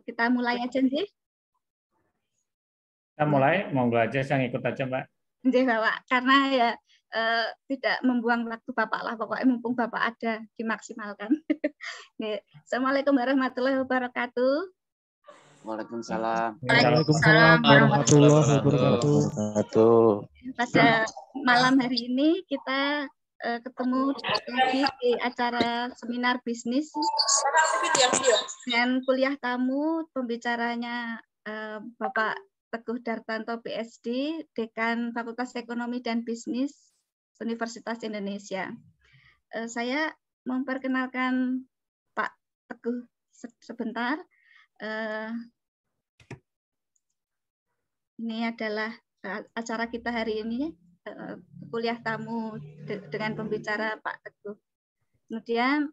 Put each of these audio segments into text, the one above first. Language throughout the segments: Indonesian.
kita mulai aja nih. Kita mulai, monggo aja, saya ngikut aja Mbak. Nggih, Bapak, karena ya tidak membuang waktu Bapak lah, pokoknya mumpung Bapak ada, dimaksimalkan. Assalamualaikum warahmatullahi wabarakatuh. Waalaikumsalam. Waalaikumsalam warahmatullahi wabarakatuh. Pada malam hari ini kita ketemu lagi di acara seminar bisnis dengan kuliah tamu, pembicaranya Bapak Teguh Dartanto PhD, Dekan Fakultas Ekonomi dan Bisnis Universitas Indonesia. Saya memperkenalkan Pak Teguh sebentar. Ini adalah acara kita hari ini, kuliah tamu dengan pembicara Pak Teguh. Kemudian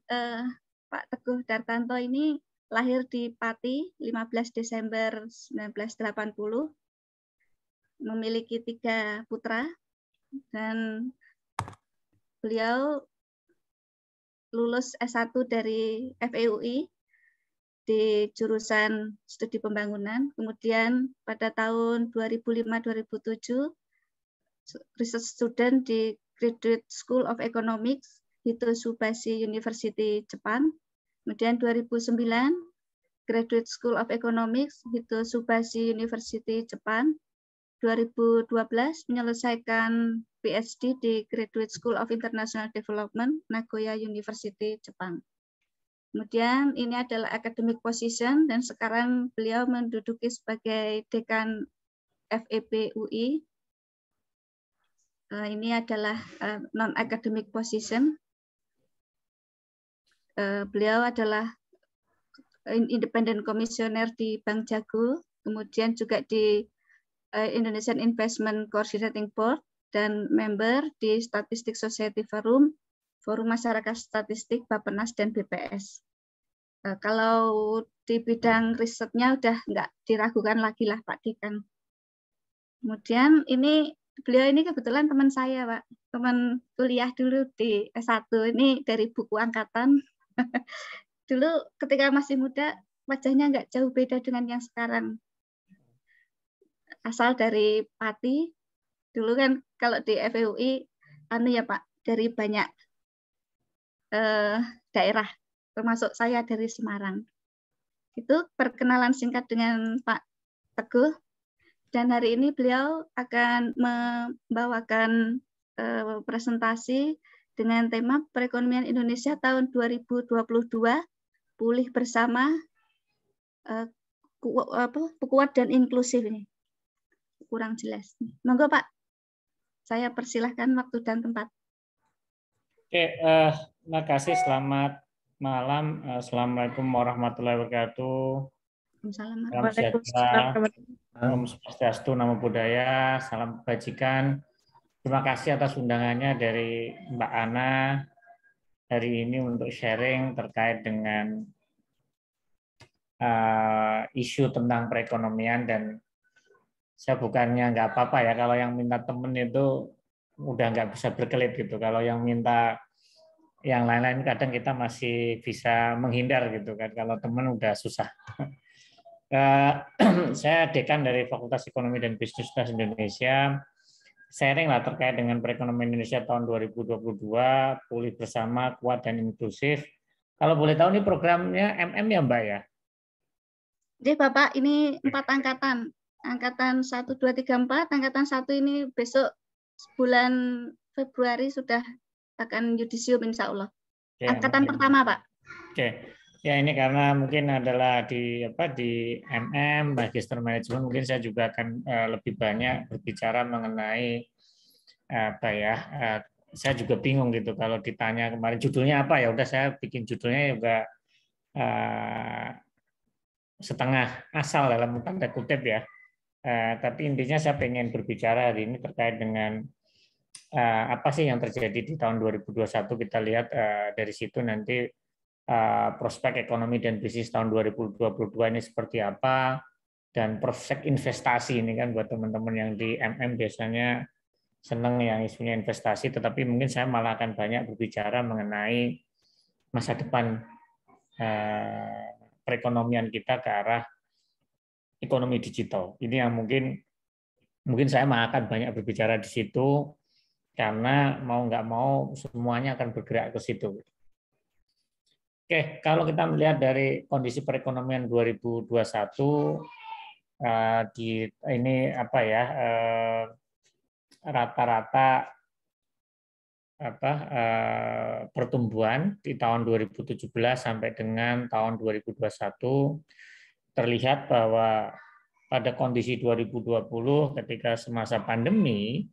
Pak Teguh Dartanto ini lahir di Pati 15 Desember 1980, memiliki 3 putra, dan beliau lulus S1 dari FEUI di jurusan studi pembangunan. Kemudian pada tahun 2005-2007 research student di Graduate School of Economics, Hitotsubashi University, Jepang. Kemudian 2009 Graduate School of Economics, Hitotsubashi University, Jepang. 2012 menyelesaikan PhD di Graduate School of International Development, Nagoya University, Jepang. Kemudian ini adalah academic position dan sekarang beliau menduduki sebagai dekan FEB UI. Ini adalah non-academic position. Beliau adalah independent komisioner di Bank Jago, kemudian juga di Indonesian Investment Coordinating Board, dan member di Statistik Society Forum, Forum Masyarakat Statistik, Bappenas, dan BPS. Kalau di bidang risetnya udah nggak diragukan lagi lah Pak Dekan. Kemudian beliau ini kebetulan teman saya Pak, teman kuliah dulu di S1, ini dari buku angkatan. Dulu ketika masih muda, wajahnya nggak jauh beda dengan yang sekarang. Asal dari Pati, dulu kan kalau di FEUI, ya Pak, dari banyak daerah, termasuk saya dari Semarang. Itu perkenalan singkat dengan Pak Teguh, dan hari ini beliau akan membawakan presentasi dengan tema perekonomian Indonesia tahun 2022, pulih bersama, kuat dan inklusif. Ini kurang jelas. Monggo Pak, saya persilahkan waktu dan tempat. Oke, terima kasih. Selamat malam. Assalamualaikum warahmatullahi wabarakatuh. Salam sejahtera, Om Swastiastu, Namo Buddhaya, salam kebajikan. Terima kasih atas undangannya dari Mbak Ana hari ini untuk sharing terkait dengan isu tentang perekonomian, dan saya bukannya nggak apa-apa ya kalau yang minta temen itu udah nggak bisa berkelit gitu. Kalau yang minta yang lain-lain kadang kita masih bisa menghindar gitu kan. Kalau temen udah susah. Saya dekan dari Fakultas Ekonomi dan Bisnis Universitas Indonesia. Sharing lah terkait dengan perekonomian Indonesia tahun 2022, pulih bersama, kuat dan inklusif. Kalau boleh tahu ini programnya MM ya Mbak ya? Jadi Bapak, ini 4 angkatan. Angkatan 1, 2, 3, 4. Angkatan 1 ini besok bulan Februari sudah akan yudisium insya Allah. Oke, angkatan pertama Pak. Oke. Ya ini karena mungkin adalah di MM Magister Manajemen, mungkin saya juga akan lebih banyak berbicara mengenai saya juga bingung gitu kalau ditanya kemarin judulnya apa, ya udah saya bikin judulnya juga setengah asal dalam tanda kutip ya. Tapi intinya saya pengen berbicara hari ini terkait dengan apa sih yang terjadi di tahun 2021. Kita lihat dari situ nanti prospek ekonomi dan bisnis tahun 2022 ini seperti apa, dan prospek investasi ini kan buat teman-teman yang di MM biasanya seneng yang isunya investasi, tetapi mungkin saya malah akan banyak berbicara mengenai masa depan perekonomian kita ke arah ekonomi digital. Ini yang mungkin saya akan banyak berbicara di situ karena mau nggak mau semuanya akan bergerak ke situ. Oke, kalau kita melihat dari kondisi perekonomian 2021 ini apa ya, rata-rata pertumbuhan di tahun 2017 sampai dengan tahun 2021 terlihat bahwa pada kondisi 2020 ketika semasa pandemi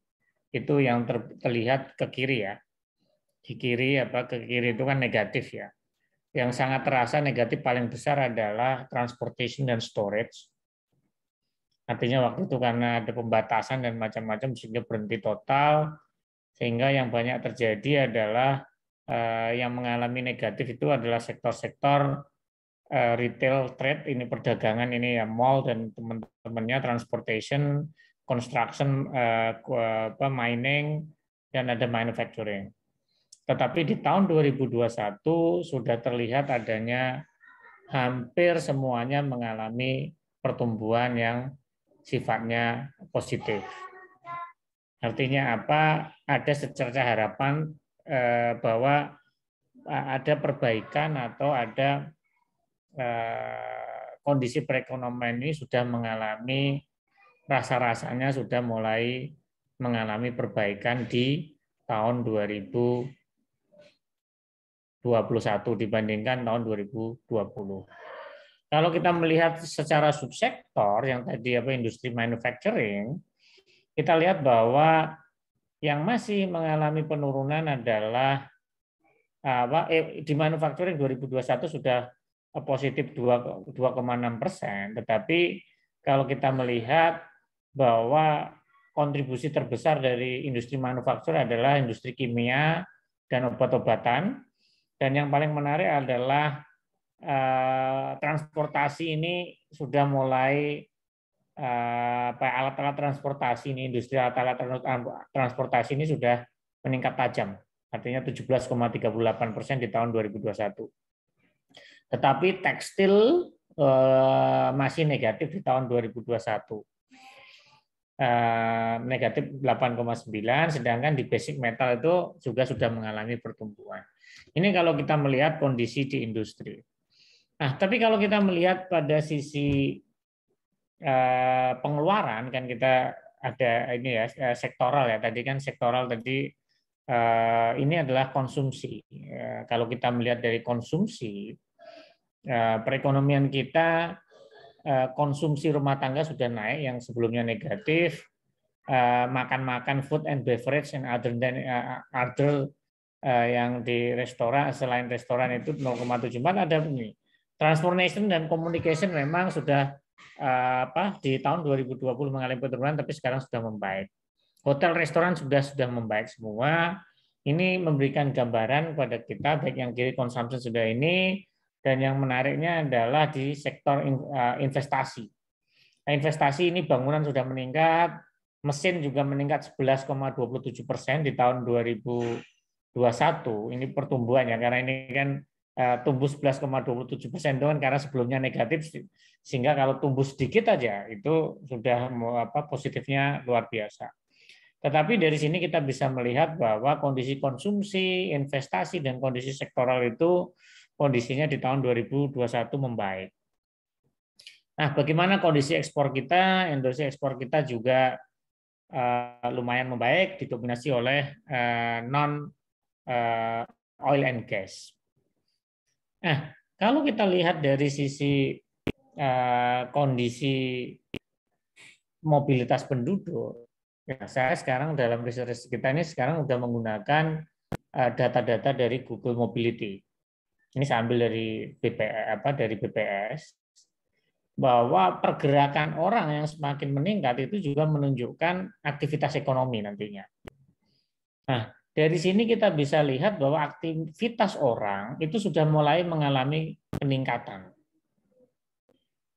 itu yang terlihat ke kiri ya. Ke kiri itu kan negatif ya. Yang sangat terasa negatif paling besar adalah transportation dan storage. Artinya waktu itu karena ada pembatasan dan macam-macam sehingga berhenti total, sehingga yang banyak terjadi adalah yang mengalami negatif itu adalah sektor-sektor retail trade, ini perdagangan, ini ya mall dan teman-temannya, transportation, construction, mining, dan ada manufacturing. Tetapi di tahun 2021 sudah terlihat adanya hampir semuanya mengalami pertumbuhan yang sifatnya positif. Artinya apa? Ada secerca harapan bahwa ada perbaikan atau ada kondisi perekonomian ini sudah mengalami rasa-rasanya sudah mulai mengalami perbaikan di tahun 2021 dibandingkan tahun 2020. Kalau kita melihat secara subsektor yang tadi industri manufacturing, kita lihat bahwa yang masih mengalami penurunan adalah di manufacturing 2021 sudah positif 2,6%, tetapi kalau kita melihat bahwa kontribusi terbesar dari industri manufaktur adalah industri kimia dan obat-obatan, dan yang paling menarik adalah transportasi ini sudah mulai alat-alat transportasi ini, industri alat-alat transportasi ini sudah meningkat tajam, artinya 17,38% di tahun 2021. Tetapi tekstil masih negatif di tahun 2021. Negatif 8,9, sedangkan di basic metal itu juga sudah mengalami pertumbuhan. Ini kalau kita melihat kondisi di industri. Nah, tapi kalau kita melihat pada sisi pengeluaran, kan kita ada ini ya sektoral ya. Tadi kan sektoral tadi ini adalah konsumsi. Kalau kita melihat dari konsumsi, perekonomian kita, konsumsi rumah tangga sudah naik yang sebelumnya negatif, makan-makan food and beverage and other yang di restoran, selain restoran itu 0,74, ada ini. Transportation dan communication memang sudah di tahun 2020 mengalami penurunan, tapi sekarang sudah membaik. Hotel, restoran sudah membaik semua. Ini memberikan gambaran kepada kita baik yang kiri consumption sudah ini. Dan yang menariknya adalah di sektor investasi. Nah, investasi ini bangunan sudah meningkat, mesin juga meningkat 11,27% di tahun 2021. Ini pertumbuhannya karena ini kan tumbuh 11,27% itu kan karena sebelumnya negatif, sehingga kalau tumbuh sedikit aja itu sudah positifnya luar biasa. Tetapi dari sini kita bisa melihat bahwa kondisi konsumsi, investasi, dan kondisi sektoral itu kondisinya di tahun 2021 membaik. Nah, bagaimana kondisi ekspor kita? Industri ekspor kita juga lumayan membaik, didominasi oleh non oil and gas. Nah, kalau kita lihat dari sisi kondisi mobilitas penduduk, ya, saya sekarang dalam riset kita ini sekarang sudah menggunakan data-data dari Google Mobility. Ini saya ambil dari BPS, bahwa pergerakan orang yang semakin meningkat itu juga menunjukkan aktivitas ekonomi nantinya. Nah, dari sini kita bisa lihat bahwa aktivitas orang itu sudah mulai mengalami peningkatan.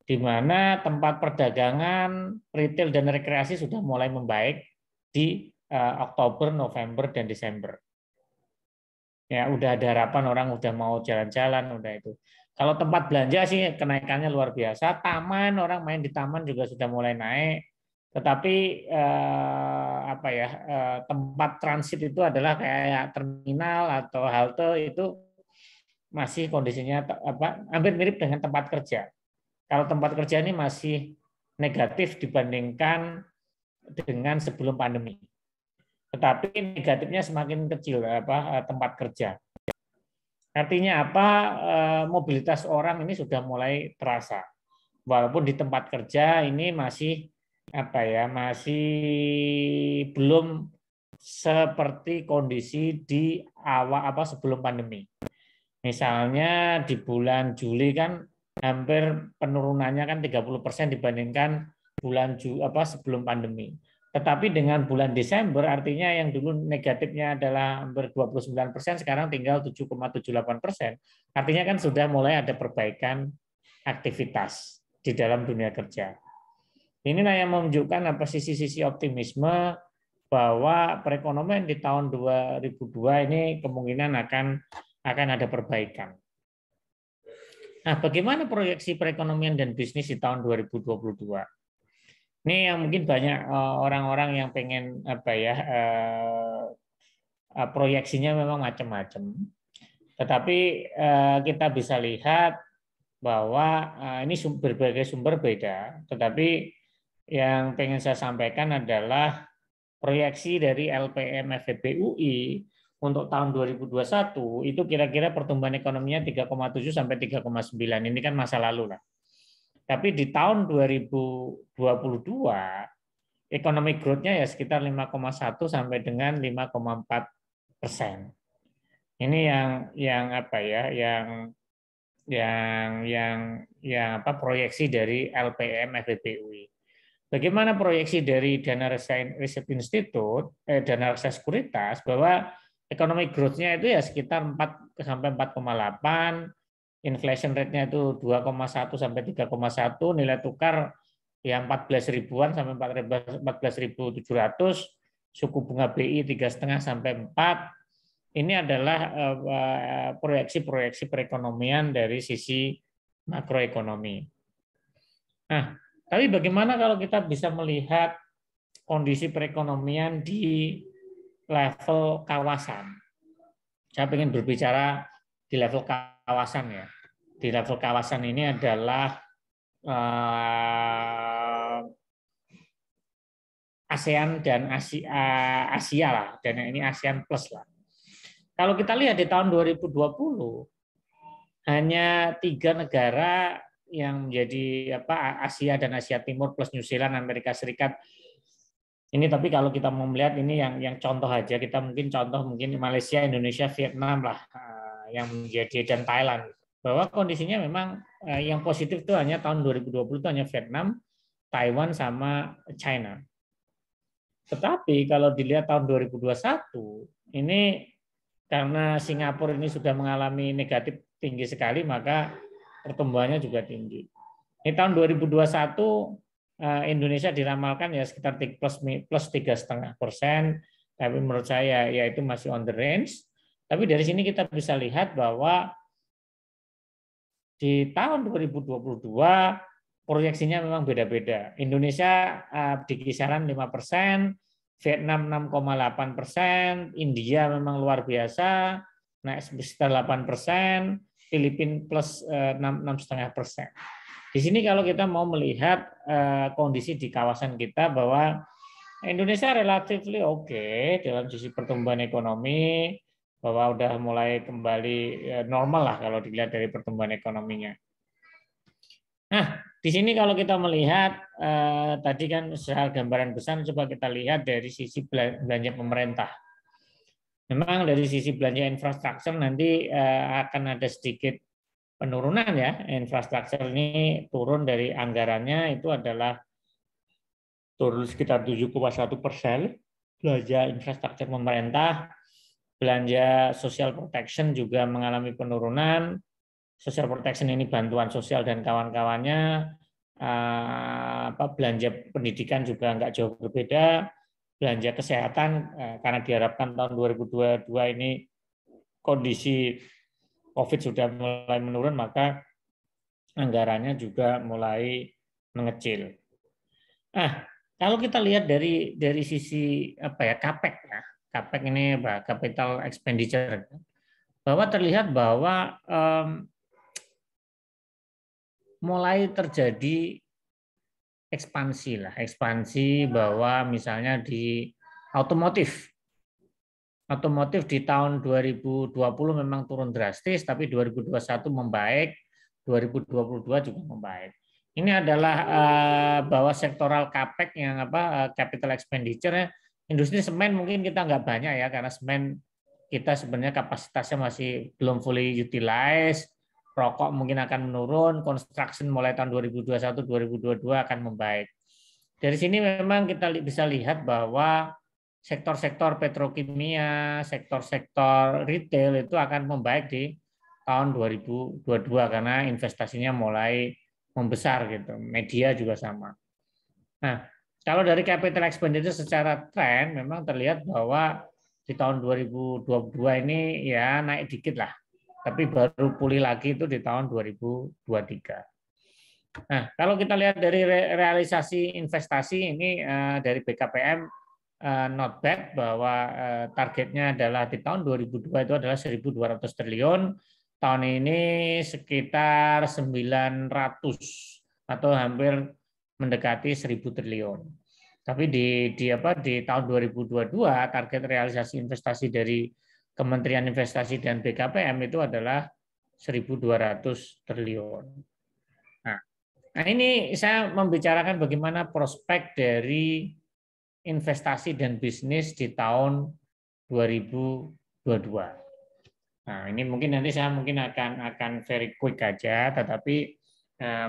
Di mana tempat perdagangan, retail, dan rekreasi sudah mulai membaik di Oktober, November, dan Desember. Ya, udah ada harapan orang udah mau jalan-jalan, udah itu. Kalau tempat belanja sih kenaikannya luar biasa. Taman, orang main di taman juga sudah mulai naik. Tetapi tempat transit itu adalah kayak terminal atau halte itu masih kondisinya hampir mirip dengan tempat kerja. Kalau tempat kerja ini masih negatif dibandingkan dengan sebelum pandemi. Tetapi negatifnya semakin kecil tempat kerja. Artinya apa? Mobilitas orang ini sudah mulai terasa. Walaupun di tempat kerja ini masih masih belum seperti kondisi di awal sebelum pandemi. Misalnya di bulan Juli kan hampir penurunannya kan 30% dibandingkan bulan sebelum pandemi. Tetapi dengan bulan Desember, artinya yang dulu negatifnya adalah hampir 29%, sekarang tinggal 7,78%. Artinya kan sudah mulai ada perbaikan aktivitas di dalam dunia kerja. Inilah yang menunjukkan sisi-sisi optimisme bahwa perekonomian di tahun 2002 ini kemungkinan akan ada perbaikan. Nah, bagaimana proyeksi perekonomian dan bisnis di tahun 2022? Ini yang mungkin banyak orang-orang yang pengen proyeksinya memang macam-macam. Tetapi kita bisa lihat bahwa ini berbagai sumber beda. Tetapi yang pengen saya sampaikan adalah proyeksi dari LPM FEB UI untuk tahun 2021 itu kira-kira pertumbuhan ekonominya 3,7 sampai 3,9. Ini kan masa lalu lah. Tapi di tahun 2022 ekonomi growth-nya ya sekitar 5,1 sampai dengan 5,4%. Ini yang proyeksi dari LPM FEB UI. Bagaimana proyeksi dari Dana Riset Institute, Dana Reksa Sekuritas bahwa ekonomi growth-nya itu ya sekitar 4 sampai 4,8, inflation rate-nya itu 2,1 sampai 3,1, nilai tukar ya 14 ribuan sampai 14.700, suku bunga BI 3,5 sampai 4. Ini adalah proyeksi-proyeksi perekonomian dari sisi makroekonomi. Nah, tapi bagaimana kalau kita bisa melihat kondisi perekonomian di level kawasan? Saya ingin berbicara di level kawasan ya. Di level kawasan ini adalah ASEAN dan Asia lah, dan ini ASEAN Plus lah. Kalau kita lihat di tahun 2020 hanya 3 negara yang menjadi Asia dan Asia Timur plus New Zealand, Amerika Serikat. Ini tapi kalau kita mau melihat ini yang contoh aja, kita mungkin Malaysia, Indonesia, Vietnam lah yang menjadi, dan Thailand. Bahwa kondisinya memang yang positif itu hanya tahun 2020 itu hanya Vietnam, Taiwan sama China. Tetapi kalau dilihat tahun 2021 ini karena Singapura ini sudah mengalami negatif tinggi sekali, maka pertumbuhannya juga tinggi. Di tahun 2021 Indonesia diramalkan ya sekitar plus 3,5%, tapi menurut saya ya itu masih on the range. Tapi dari sini kita bisa lihat bahwa di tahun 2022 proyeksinya memang beda-beda. Indonesia di kisaran 5%, Vietnam 6,8%, India memang luar biasa, naik sekitar 8%, Filipina plus 6,5%. Di sini kalau kita mau melihat kondisi di kawasan kita bahwa Indonesia relatif oke dalam sisi pertumbuhan ekonomi, bahwa udah mulai kembali normal lah kalau dilihat dari pertumbuhan ekonominya. Nah, di sini kalau kita melihat tadi kan secara gambaran besar, coba kita lihat dari sisi belanja pemerintah. Memang dari sisi belanja infrastruktur nanti akan ada sedikit penurunan ya. Infrastruktur ini turun dari anggarannya itu adalah turun sekitar 7,1%. Belanja infrastruktur pemerintah, belanja social protection juga mengalami penurunan. Social protection ini bantuan sosial dan kawan-kawannya. Belanja pendidikan juga nggak jauh berbeda. Belanja kesehatan karena diharapkan tahun 2022 ini kondisi COVID sudah mulai menurun, maka anggarannya juga mulai mengecil. Nah, kalau kita lihat dari sisi apa ya, CAPEX ya. CAPEX ini apa? Capital Expenditure. Bahwa terlihat bahwa mulai terjadi ekspansi bahwa misalnya di otomotif di tahun 2020 memang turun drastis, tapi 2021 membaik, 2022 juga membaik. Ini adalah bahwa sektoral CAPEX yang capital expenditure, industri semen mungkin kita nggak banyak ya, karena semen kita sebenarnya kapasitasnya masih belum fully utilized, rokok mungkin akan menurun, construction mulai tahun 2021-2022 akan membaik. Dari sini memang kita bisa lihat bahwa sektor-sektor petrokimia, sektor-sektor retail itu akan membaik di tahun 2022 karena investasinya mulai membesar gitu. Media juga sama. Nah, kalau dari capital expenditure secara tren memang terlihat bahwa di tahun 2022 ini ya naik dikit lah. Tapi baru pulih lagi itu di tahun 2023. Nah, kalau kita lihat dari realisasi investasi ini dari BKPM not bad, bahwa targetnya adalah di tahun 2002 itu adalah 1.200 triliun, tahun ini sekitar 900 atau hampir mendekati 1.000 triliun. Tapi di tahun 2022 target realisasi investasi dari Kementerian Investasi dan BKPM itu adalah 1.200 triliun. Nah, ini saya membicarakan bagaimana prospek dari investasi dan bisnis di tahun 2022. Nah, ini mungkin nanti saya akan very quick aja, tetapi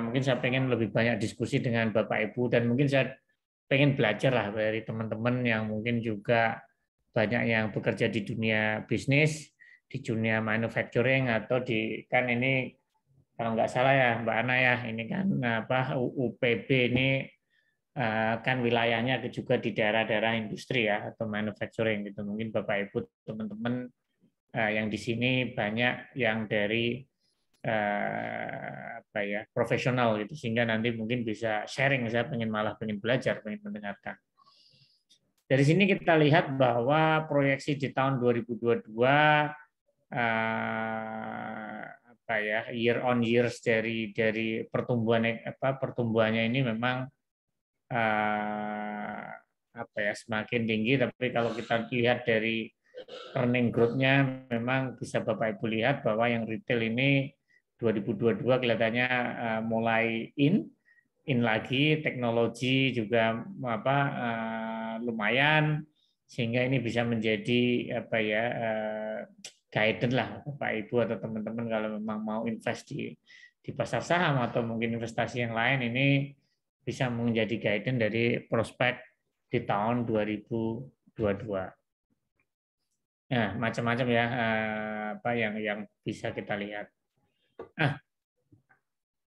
mungkin saya pengen lebih banyak diskusi dengan Bapak Ibu, dan mungkin saya pengen belajar lah dari teman-teman yang mungkin juga banyak yang bekerja di dunia bisnis, di dunia manufacturing, atau kan ini kalau nggak salah ya Mbak Ana ya, ini kan UPB ini kan wilayahnya juga di daerah-daerah industri ya atau manufacturing gitu. Mungkin Bapak Ibu teman-teman yang di sini banyak yang dari profesional gitu, sehingga nanti mungkin bisa sharing. Saya malah pengen belajar, pengen mendengarkan. Dari sini kita lihat bahwa proyeksi di tahun 2022 year on years dari pertumbuhannya ini memang semakin tinggi, tapi kalau kita lihat dari earning growth-nya memang bisa Bapak Ibu lihat bahwa yang retail ini 2022 kelihatannya mulai in lagi, teknologi juga lumayan, sehingga ini bisa menjadi guidance lah Bapak Ibu atau teman-teman kalau memang mau invest di pasar saham atau mungkin investasi yang lain, ini bisa menjadi guidance dari prospek di tahun 2022. Nah, macam-macam ya yang bisa kita lihat. Nah,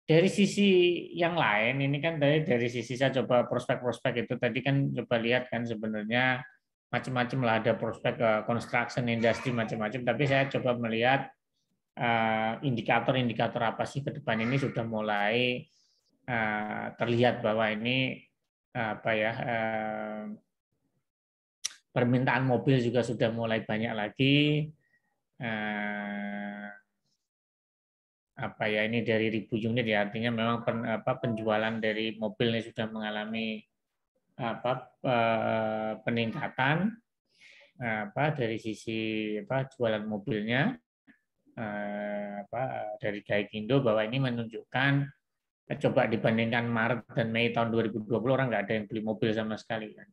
dari sisi yang lain ini kan dari sisi saya coba prospek-prospek itu tadi kan coba lihat kan sebenarnya macam-macam lah, ada prospek construction industri macam-macam, tapi saya coba melihat indikator-indikator apa sih ke depan ini sudah mulai terlihat bahwa ini permintaan mobil juga sudah mulai banyak lagi. Ini dari 1.000 unit ya, artinya memang penjualan dari mobil ini sudah mengalami peningkatan dari sisi jualan mobilnya dari Gaikindo, bahwa ini menunjukkan coba dibandingkan Maret dan Mei tahun 2020 orang nggak ada yang beli mobil sama sekali kan.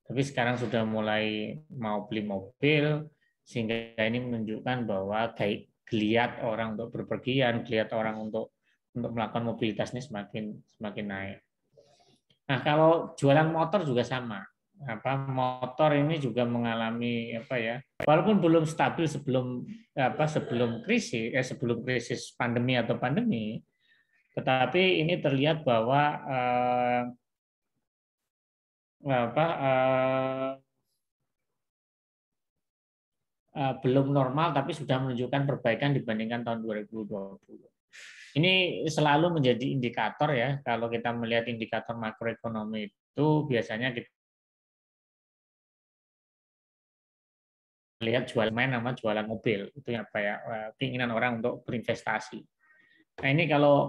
Tapi sekarang sudah mulai mau beli mobil, sehingga ini menunjukkan bahwa geliat orang untuk berpergian, geliat orang untuk melakukan mobilitas ini semakin naik. Nah, kalau jualan motor juga sama. Motor ini juga mengalami walaupun belum stabil sebelum krisis pandemi atau pandemi, tetapi ini terlihat bahwa belum normal, tapi sudah menunjukkan perbaikan dibandingkan tahun 2020. Ini selalu menjadi indikator ya, kalau kita melihat indikator makroekonomi itu biasanya kita lihat jualan main sama jualan mobil, itu apa ya, keinginan orang untuk berinvestasi. Nah ini kalau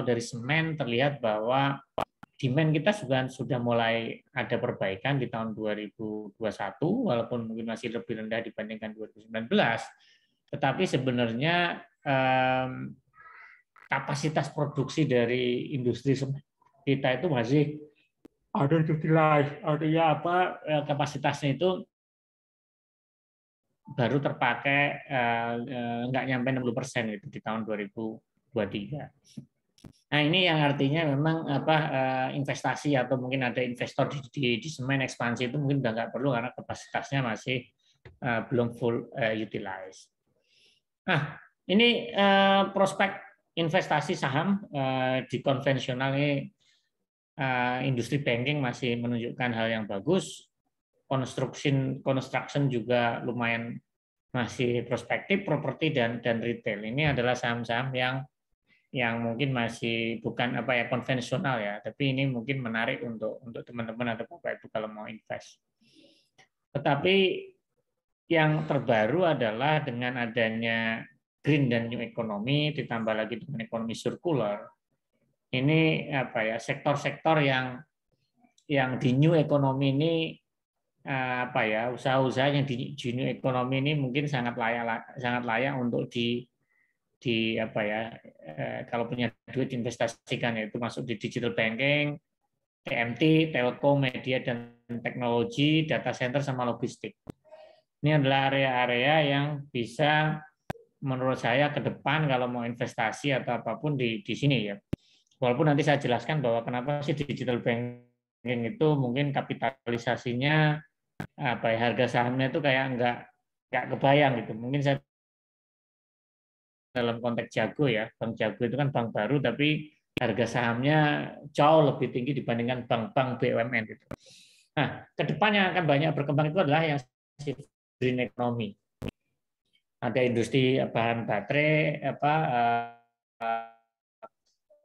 dari semen terlihat bahwa demand kita sudah mulai ada perbaikan di tahun 2021, walaupun mungkin masih lebih rendah dibandingkan 2019, tetapi sebenarnya kapasitas produksi dari industri semen kita itu masih ada utilize, artinya apa, kapasitasnya itu baru terpakai nggak nyampe 60% itu di tahun 2023. Nah ini yang artinya memang apa, investasi atau mungkin ada investor di semen ekspansi itu mungkin udah nggak perlu karena kapasitasnya masih belum full utilize. Nah ini prospek investasi saham di konvensional ini, industri banking masih menunjukkan hal yang bagus. Construction juga lumayan masih prospektif, properti dan retail. Ini adalah saham-saham yang mungkin masih bukan apa ya konvensional ya, tapi ini mungkin menarik untuk teman-teman atau Bapak Ibu kalau mau invest. Tetapi yang terbaru adalah dengan adanya green dan new economy ditambah lagi dengan ekonomi circular. Ini apa ya, sektor-sektor yang di new economy ini apa ya, usaha-usaha yang di new economy ini mungkin sangat layak untuk di apa ya, kalau punya duit investasikan, yaitu masuk di digital banking, TMT, telco, media dan teknologi, data center sama logistik. Ini adalah area-area yang bisa menurut saya ke depan kalau mau investasi atau apapun di sini ya. Walaupun nanti saya jelaskan bahwa kenapa sih digital banking itu mungkin kapitalisasinya apa ya, harga sahamnya itu kayak nggak kebayang gitu. Mungkin saya dalam konteks Jago ya, Bank Jago itu kan bank baru tapi harga sahamnya jauh lebih tinggi dibandingkan bank-bank BUMN gitu. Nah, kedepannya akan banyak berkembang itu adalah yang green economy. Ada industri bahan baterai, apa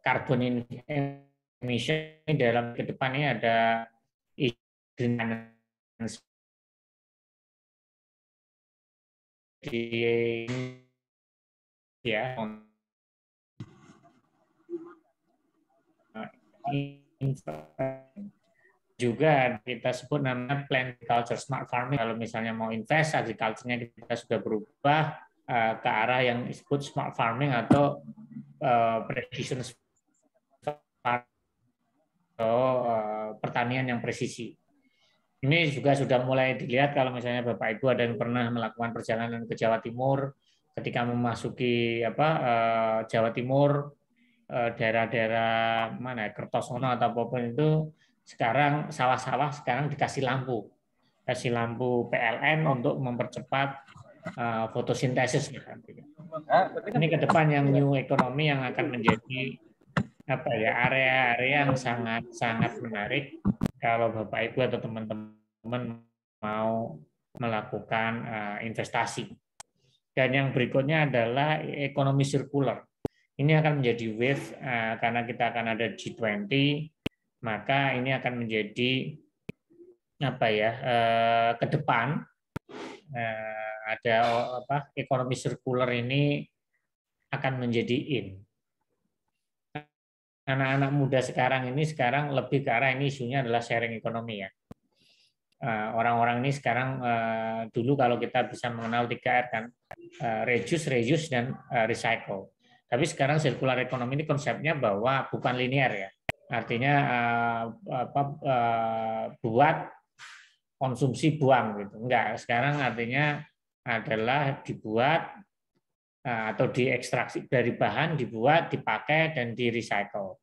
carbon emission dalam kedepannya ada green finance di ya juga kita sebut namanya plant culture smart farming. Kalau misalnya mau invest, agriculture-nya kita sudah berubah ke arah yang disebut smart farming atau precision farming atau pertanian yang presisi. Ini juga sudah mulai dilihat kalau misalnya Bapak Ibu ada yang pernah melakukan perjalanan ke Jawa Timur, ketika memasuki Jawa Timur, daerah-daerah mana ya, Kertosono atau apapun itu, sekarang sawah-sawah sekarang dikasih lampu PLN untuk mempercepat fotosintesis. Ini ke depan yang new economy yang akan menjadi apa ya, area-area yang sangat menarik kalau Bapak Ibu atau teman-teman mau melakukan investasi. Dan yang berikutnya adalah ekonomi sirkular. Ini akan menjadi wave karena kita akan ada G20, maka ini akan menjadi apa ya, ke depan ada apa, ekonomi sirkular ini akan menjadi in. Anak-anak muda sekarang lebih ke arah ini, isunya adalah sharing ekonomi ya. Orang-orang ini sekarang dulu kalau kita bisa mengenal 3R kan, reduce, reuse dan recycle. Tapi sekarang circular ekonomi ini konsepnya bahwa bukan linear ya. Artinya buat konsumsi buang gitu. Enggak, sekarang artinya adalah dibuat atau diekstraksi dari bahan, dibuat, dipakai dan di recycle.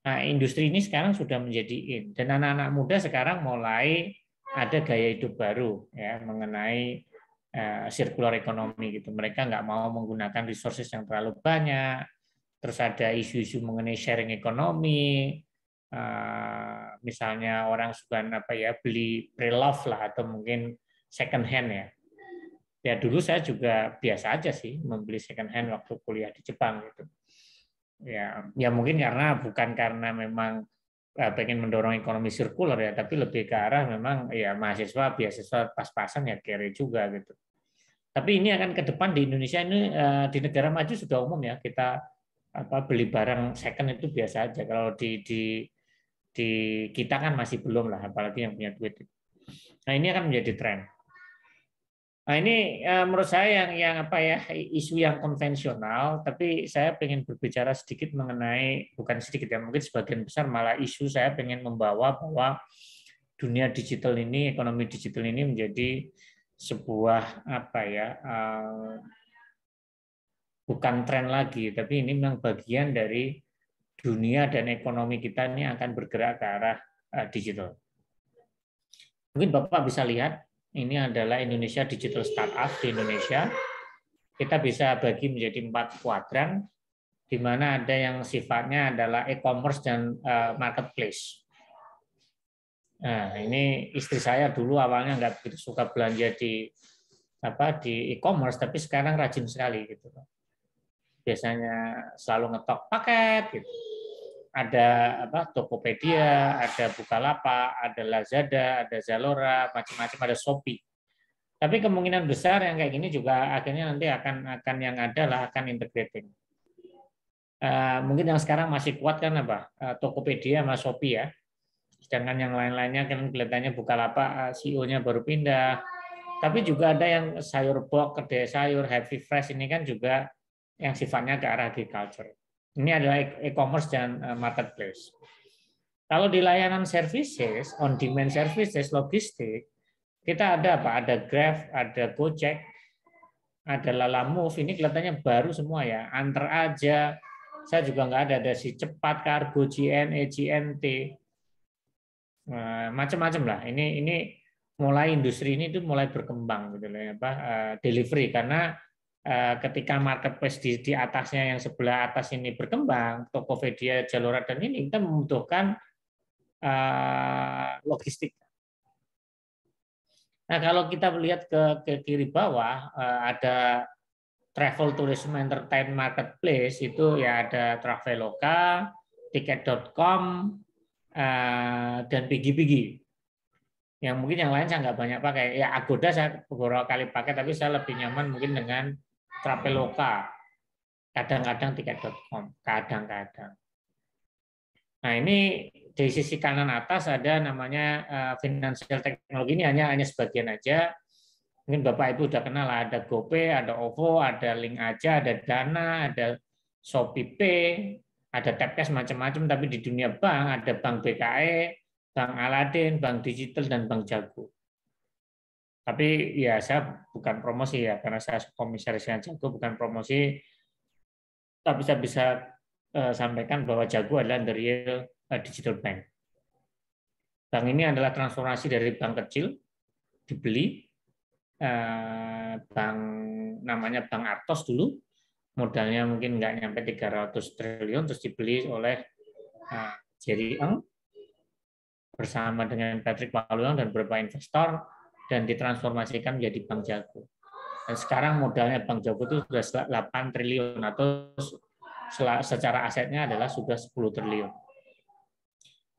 Nah, industri ini sekarang sudah menjadi in, dan anak-anak muda sekarang mulai ada gaya hidup baru ya mengenai circular economy gitu. Mereka nggak mau menggunakan resources yang terlalu banyak. Terus ada isu-isu mengenai sharing ekonomi. Misalnya orang suka apa ya, beli pre-love lah atau mungkin second hand ya. Ya dulu saya juga biasa aja sih membeli second hand waktu kuliah di Jepang gitu. Ya mungkin bukan karena memang pengen mendorong ekonomi sirkular ya, tapi lebih ke arah memang ya mahasiswa beasiswa pas-pasan ya kere juga gitu. Tapi ini akan ke depan di Indonesia ini di negara maju sudah umum ya, kita beli barang second itu biasa aja. Kalau di kita kan masih belum lah, apalagi yang punya duit. Nah ini akan menjadi tren. Nah ini menurut saya yang isu yang konvensional, tapi saya pengen berbicara sedikit mengenai, bukan sedikit ya, mungkin sebagian besar malah isu saya pengen membawa bahwa dunia digital ini, ekonomi digital ini menjadi sebuah bukan tren lagi, tapi ini memang bagian dari dunia dan ekonomi kita ini akan bergerak ke arah digital. Mungkin Bapak bisa lihat, ini adalah Indonesia Digital Startup di Indonesia. Kita bisa bagi menjadi 4 kuadran, di mana ada yang sifatnya adalah e-commerce dan marketplace. Nah, ini istri saya dulu awalnya nggak begitu suka belanja di e-commerce, tapi sekarang rajin sekali gitu. Biasanya selalu ngetok paket gitu. Ada Tokopedia, ada Bukalapak, ada Lazada, ada Zalora, macam-macam, ada Shopee. Tapi kemungkinan besar yang kayak gini juga akhirnya nanti akan yang ada akan integrating. Mungkin yang sekarang masih kuat kan Tokopedia sama Shopee ya. Sedangkan yang lain-lainnya kan kelihatannya Bukalapak CEO-nya baru pindah. Tapi juga ada yang sayur box, kedai sayur, Happy Fresh ini kan juga yang sifatnya ke arah agriculture. Ini adalah e-commerce dan marketplace. Kalau di layanan services, on demand services, logistik, kita ada Ada Grab, ada Gojek, ada Lalamove. Ini kelihatannya baru semua ya. Antar aja. Saya juga nggak ada si Cepat, Kargo, JNE, JNT, macam-macam lah. Ini mulai industri ini tuh mulai berkembang gitu loh ya, delivery, karena ketika marketplace di atasnya yang sebelah atas ini berkembang, Tokopedia, Zalora dan ini kita membutuhkan logistik. Nah, kalau kita melihat ke kiri bawah ada travel, tourism, entertain, marketplace, itu ya ada Traveloka, tiket.com, dan Pigi-Pigi. Yang mungkin yang lain saya nggak banyak pakai. Ya Agoda saya beberapa kali pakai, tapi saya lebih nyaman mungkin dengan Traveloka. Kadang-kadang tiket.com, kadang-kadang. Nah ini di sisi kanan atas ada namanya financial technology, ini hanya sebagian aja. Mungkin Bapak Ibu udah kenal, ada GoPay, ada OVO, ada Link Aja, ada Dana, ada ShopeePay, ada Tapcash, macam-macam. Tapi di dunia bank ada Bank BKE, Bank Aladin, Bank Digital, dan Bank Jago. Tapi ya saya bukan promosi ya, karena saya komisaris dengan Jago, bukan promosi. Tapi saya bisa sampaikan bahwa Jago adalah the real digital bank. Bank ini adalah transformasi dari bank kecil, dibeli, bank namanya Bank Artos dulu, modalnya mungkin nggak nyampe 300 triliun, terus dibeli oleh Jerry Eng bersama dengan Patrick Waluyo dan beberapa investor, dan ditransformasikan menjadi Bank Jago. Dan sekarang modalnya Bank Jago itu sudah 8 triliun, atau secara asetnya adalah sudah 10 triliun.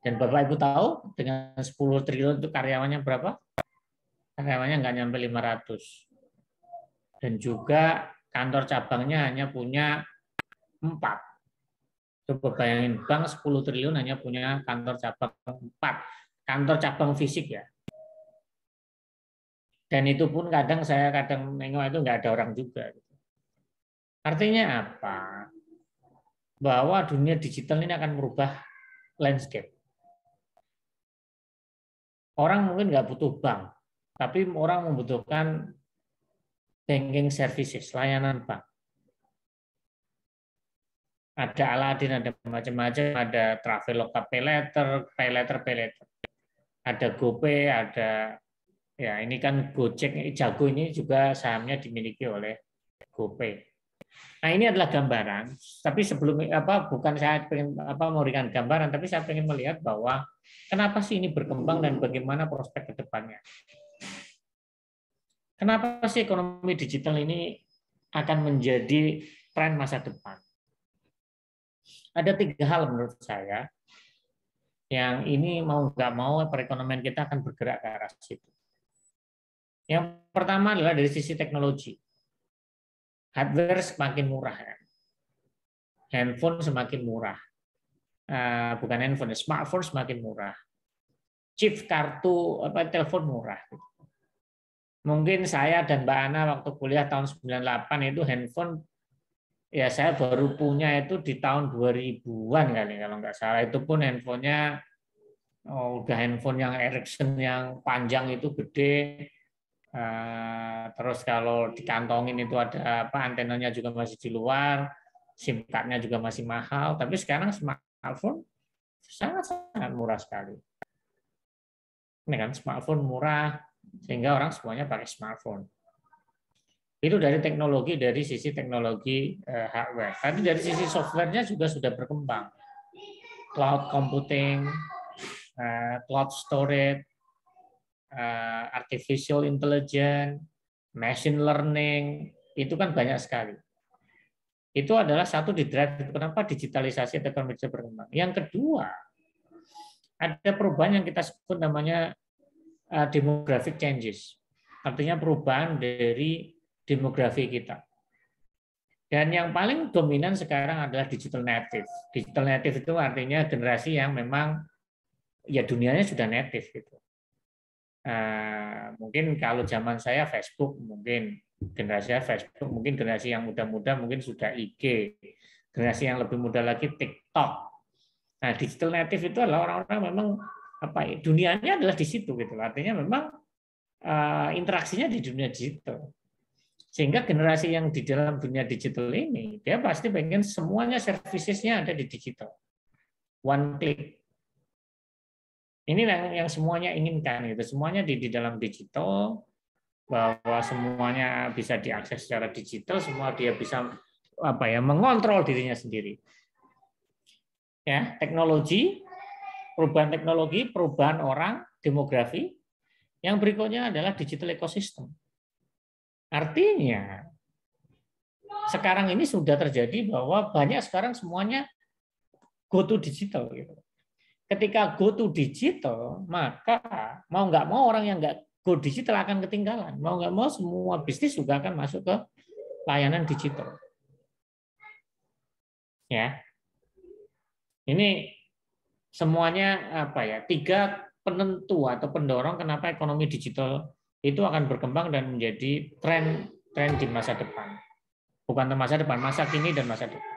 Dan Bapak Ibu tahu dengan 10 triliun itu karyawannya berapa? Karyawannya nggak nyampe 500. Dan juga kantor cabangnya hanya punya 4. Coba bayangin, bank 10 triliun hanya punya kantor cabang 4. Kantor cabang fisik ya. Dan itu pun saya kadang nengok itu nggak ada orang juga. Artinya apa? Bahwa dunia digital ini akan merubah landscape. Orang mungkin nggak butuh bank, tapi orang membutuhkan banking services, layanan bank. Ada Aladin, ada macam-macam, ada Traveloka Pay Later. Ada GoPay, ada ya ini kan Gojek, Jago ini juga sahamnya dimiliki oleh GoPay. Nah ini adalah gambaran, tapi sebelum bukan saya pengen memberikan gambaran, tapi saya pengen melihat bahwa kenapa sih ini berkembang dan bagaimana prospek ke depannya. Kenapa sih ekonomi digital ini akan menjadi tren masa depan? Ada 3 hal menurut saya yang ini mau nggak mau perekonomian kita akan bergerak ke arah situ. Yang pertama adalah dari sisi teknologi. Hardware semakin murah. Handphone semakin murah. Bukan handphone, smartphone semakin murah. Chip kartu telepon murah. Mungkin saya dan Mbak Ana waktu kuliah tahun 98 itu handphone ya saya baru punya itu di tahun 2000-an kali kalau nggak salah. Itu pun handphonenya udah handphone yang Ericsson yang panjang itu gede. Terus kalau dikantongin itu ada antenanya juga masih di luar, SIM card-nya juga masih mahal. Tapi sekarang smartphone sangat murah sekali. Ini kan smartphone murah sehingga orang semuanya pakai smartphone. Itu dari teknologi, dari sisi teknologi hardware. Tapi dari sisi softwarenya juga sudah berkembang. Cloud computing, cloud storage, artificial intelligence, machine learning, itu kan banyak sekali. Itu adalah satu di drive kenapa digitalisasi ekonomi bisa berkembang. Yang kedua, ada perubahan yang kita sebut namanya demographic changes. Artinya perubahan dari demografi kita. Dan yang paling dominan sekarang adalah digital native. Digital native itu artinya generasi yang memang ya dunianya sudah native gitu. Mungkin kalau zaman saya Facebook, mungkin generasi saya Facebook, mungkin generasi yang muda-muda mungkin sudah IG, generasi yang lebih muda lagi TikTok. Nah, digital native itu adalah orang-orang memang dunianya adalah di situ gitu. Artinya memang interaksinya di dunia digital. Sehingga generasi yang di dalam dunia digital ini dia pasti pengen semuanya servicesnya ada di digital. One click. Ini yang semuanya inginkan gitu. Semuanya di dalam digital, bahwa semuanya bisa diakses secara digital, semua dia bisa mengontrol dirinya sendiri. Ya, teknologi, perubahan orang, demografi. Yang berikutnya adalah digital ecosystem. Artinya sekarang ini sudah terjadi bahwa banyak sekarang semuanya go to digital gitu. Ketika go to digital, maka mau nggak mau orang yang nggak go digital akan ketinggalan. Mau nggak mau semua bisnis juga akan masuk ke layanan digital. Ya, ini semuanya 3 penentu atau pendorong kenapa ekonomi digital itu akan berkembang dan menjadi tren di masa depan. Bukan masa depan, masa kini dan masa depan.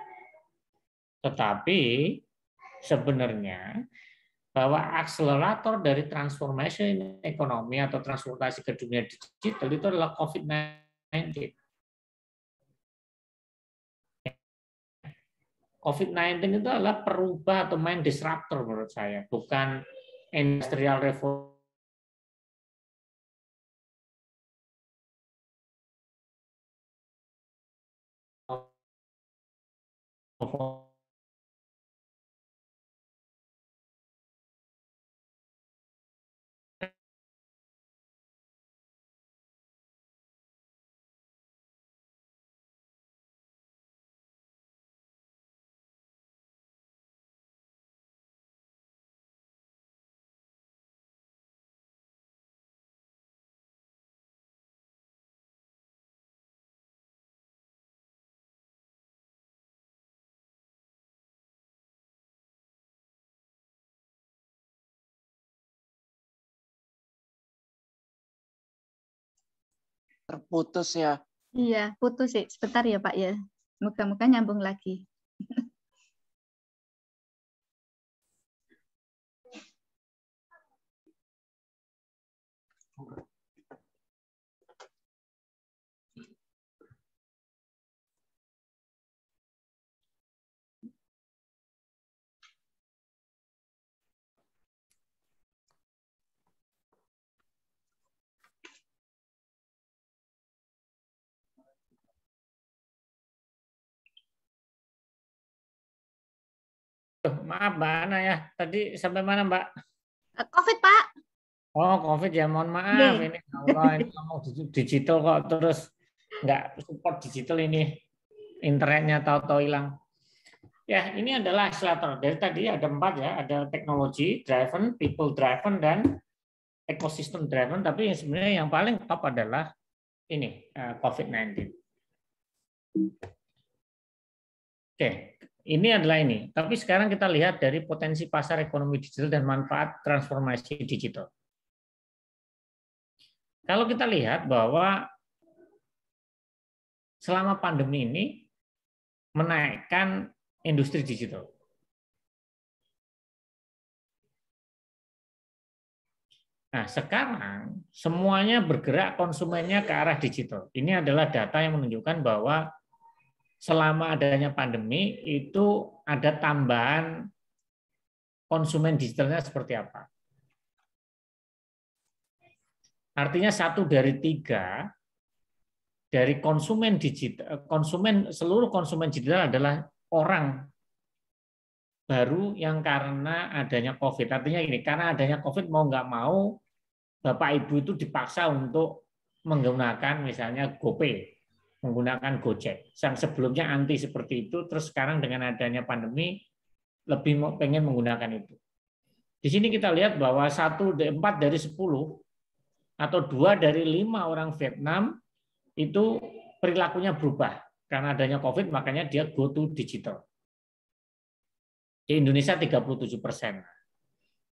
Tetapi sebenarnya bahwa akselerator dari transformasi ekonomi atau transportasi ke dunia digital itu adalah COVID-19. COVID-19 itu adalah perubah atau main disruptor menurut saya, bukan industrial revolution. Terputus ya. Iya, putus sih. Sebentar ya Pak ya. Moga-moga nyambung lagi. Maaf Mbak Ana ya, tadi sampai mana Mbak? COVID Pak. Oh COVID ya, mohon maaf. Ini Allah ini ngomong digital kok terus nggak support digital ini, internetnya tahu-tahu hilang. Ya, ini adalah akselerator. Dari tadi ada 4 ya, ada teknologi driven, people driven, dan ecosystem driven. Tapi sebenarnya yang paling top adalah ini COVID-19. Oke, ini adalah ini. Tapi sekarang kita lihat dari potensi pasar ekonomi digital dan manfaat transformasi digital. Kalau kita lihat bahwa selama pandemi ini menaikkan industri digital. Nah, sekarang semuanya bergerak konsumennya ke arah digital. Ini adalah data yang menunjukkan bahwa selama adanya pandemi itu ada tambahan konsumen digitalnya seperti apa. Artinya 1 dari 3 dari konsumen digital, seluruh konsumen digital adalah orang baru yang karena adanya COVID. Artinya ini, karena adanya COVID mau nggak mau, Bapak Ibu itu dipaksa untuk menggunakan misalnya GoPay, menggunakan Gojek. Yang sebelumnya anti seperti itu, terus sekarang dengan adanya pandemi lebih pengen menggunakan itu. Di sini kita lihat bahwa 4 dari 10 atau 2 dari 5 orang Vietnam itu perilakunya berubah. Karena adanya COVID, makanya dia go to digital. Di Indonesia 37%.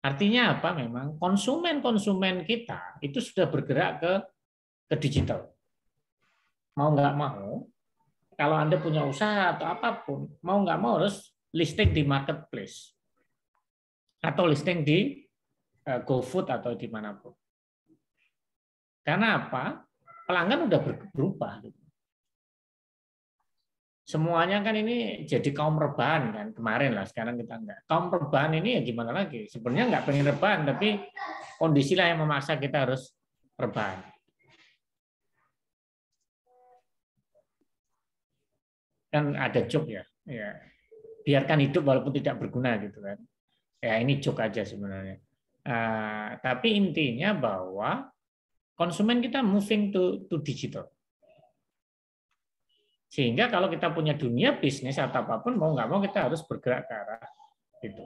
Artinya apa? Memang konsumen-konsumen kita itu sudah bergerak ke digital. Mau nggak mau, kalau Anda punya usaha atau apapun, mau nggak mau harus listing di marketplace. Atau listing di GoFood atau dimanapun. Karena apa? Pelanggan udah berubah. Semuanya kan ini jadi kaum rebahan kan kemarin lah, sekarang kita enggak. Kaum rebahan ini ya gimana lagi? Sebenarnya enggak pengen rebahan, tapi kondisilah yang memaksa kita harus rebahan. Kan ada joke ya, biarkan hidup walaupun tidak berguna gitu kan. Ya ini joke aja sebenarnya. Tapi intinya bahwa konsumen kita moving to digital. Sehingga kalau kita punya dunia bisnis atau apapun, mau nggak mau kita harus bergerak ke arah itu.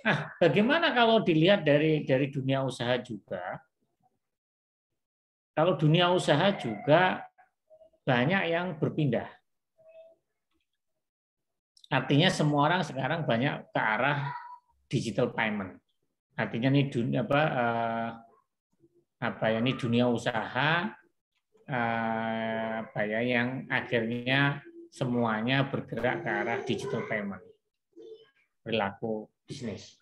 Nah, bagaimana kalau dilihat dari dunia usaha juga? Kalau dunia usaha juga banyak yang berpindah. Artinya semua orang sekarang banyak ke arah digital payment. Artinya ini dunia ini dunia usaha yang akhirnya semuanya bergerak ke arah digital payment, perilaku bisnis.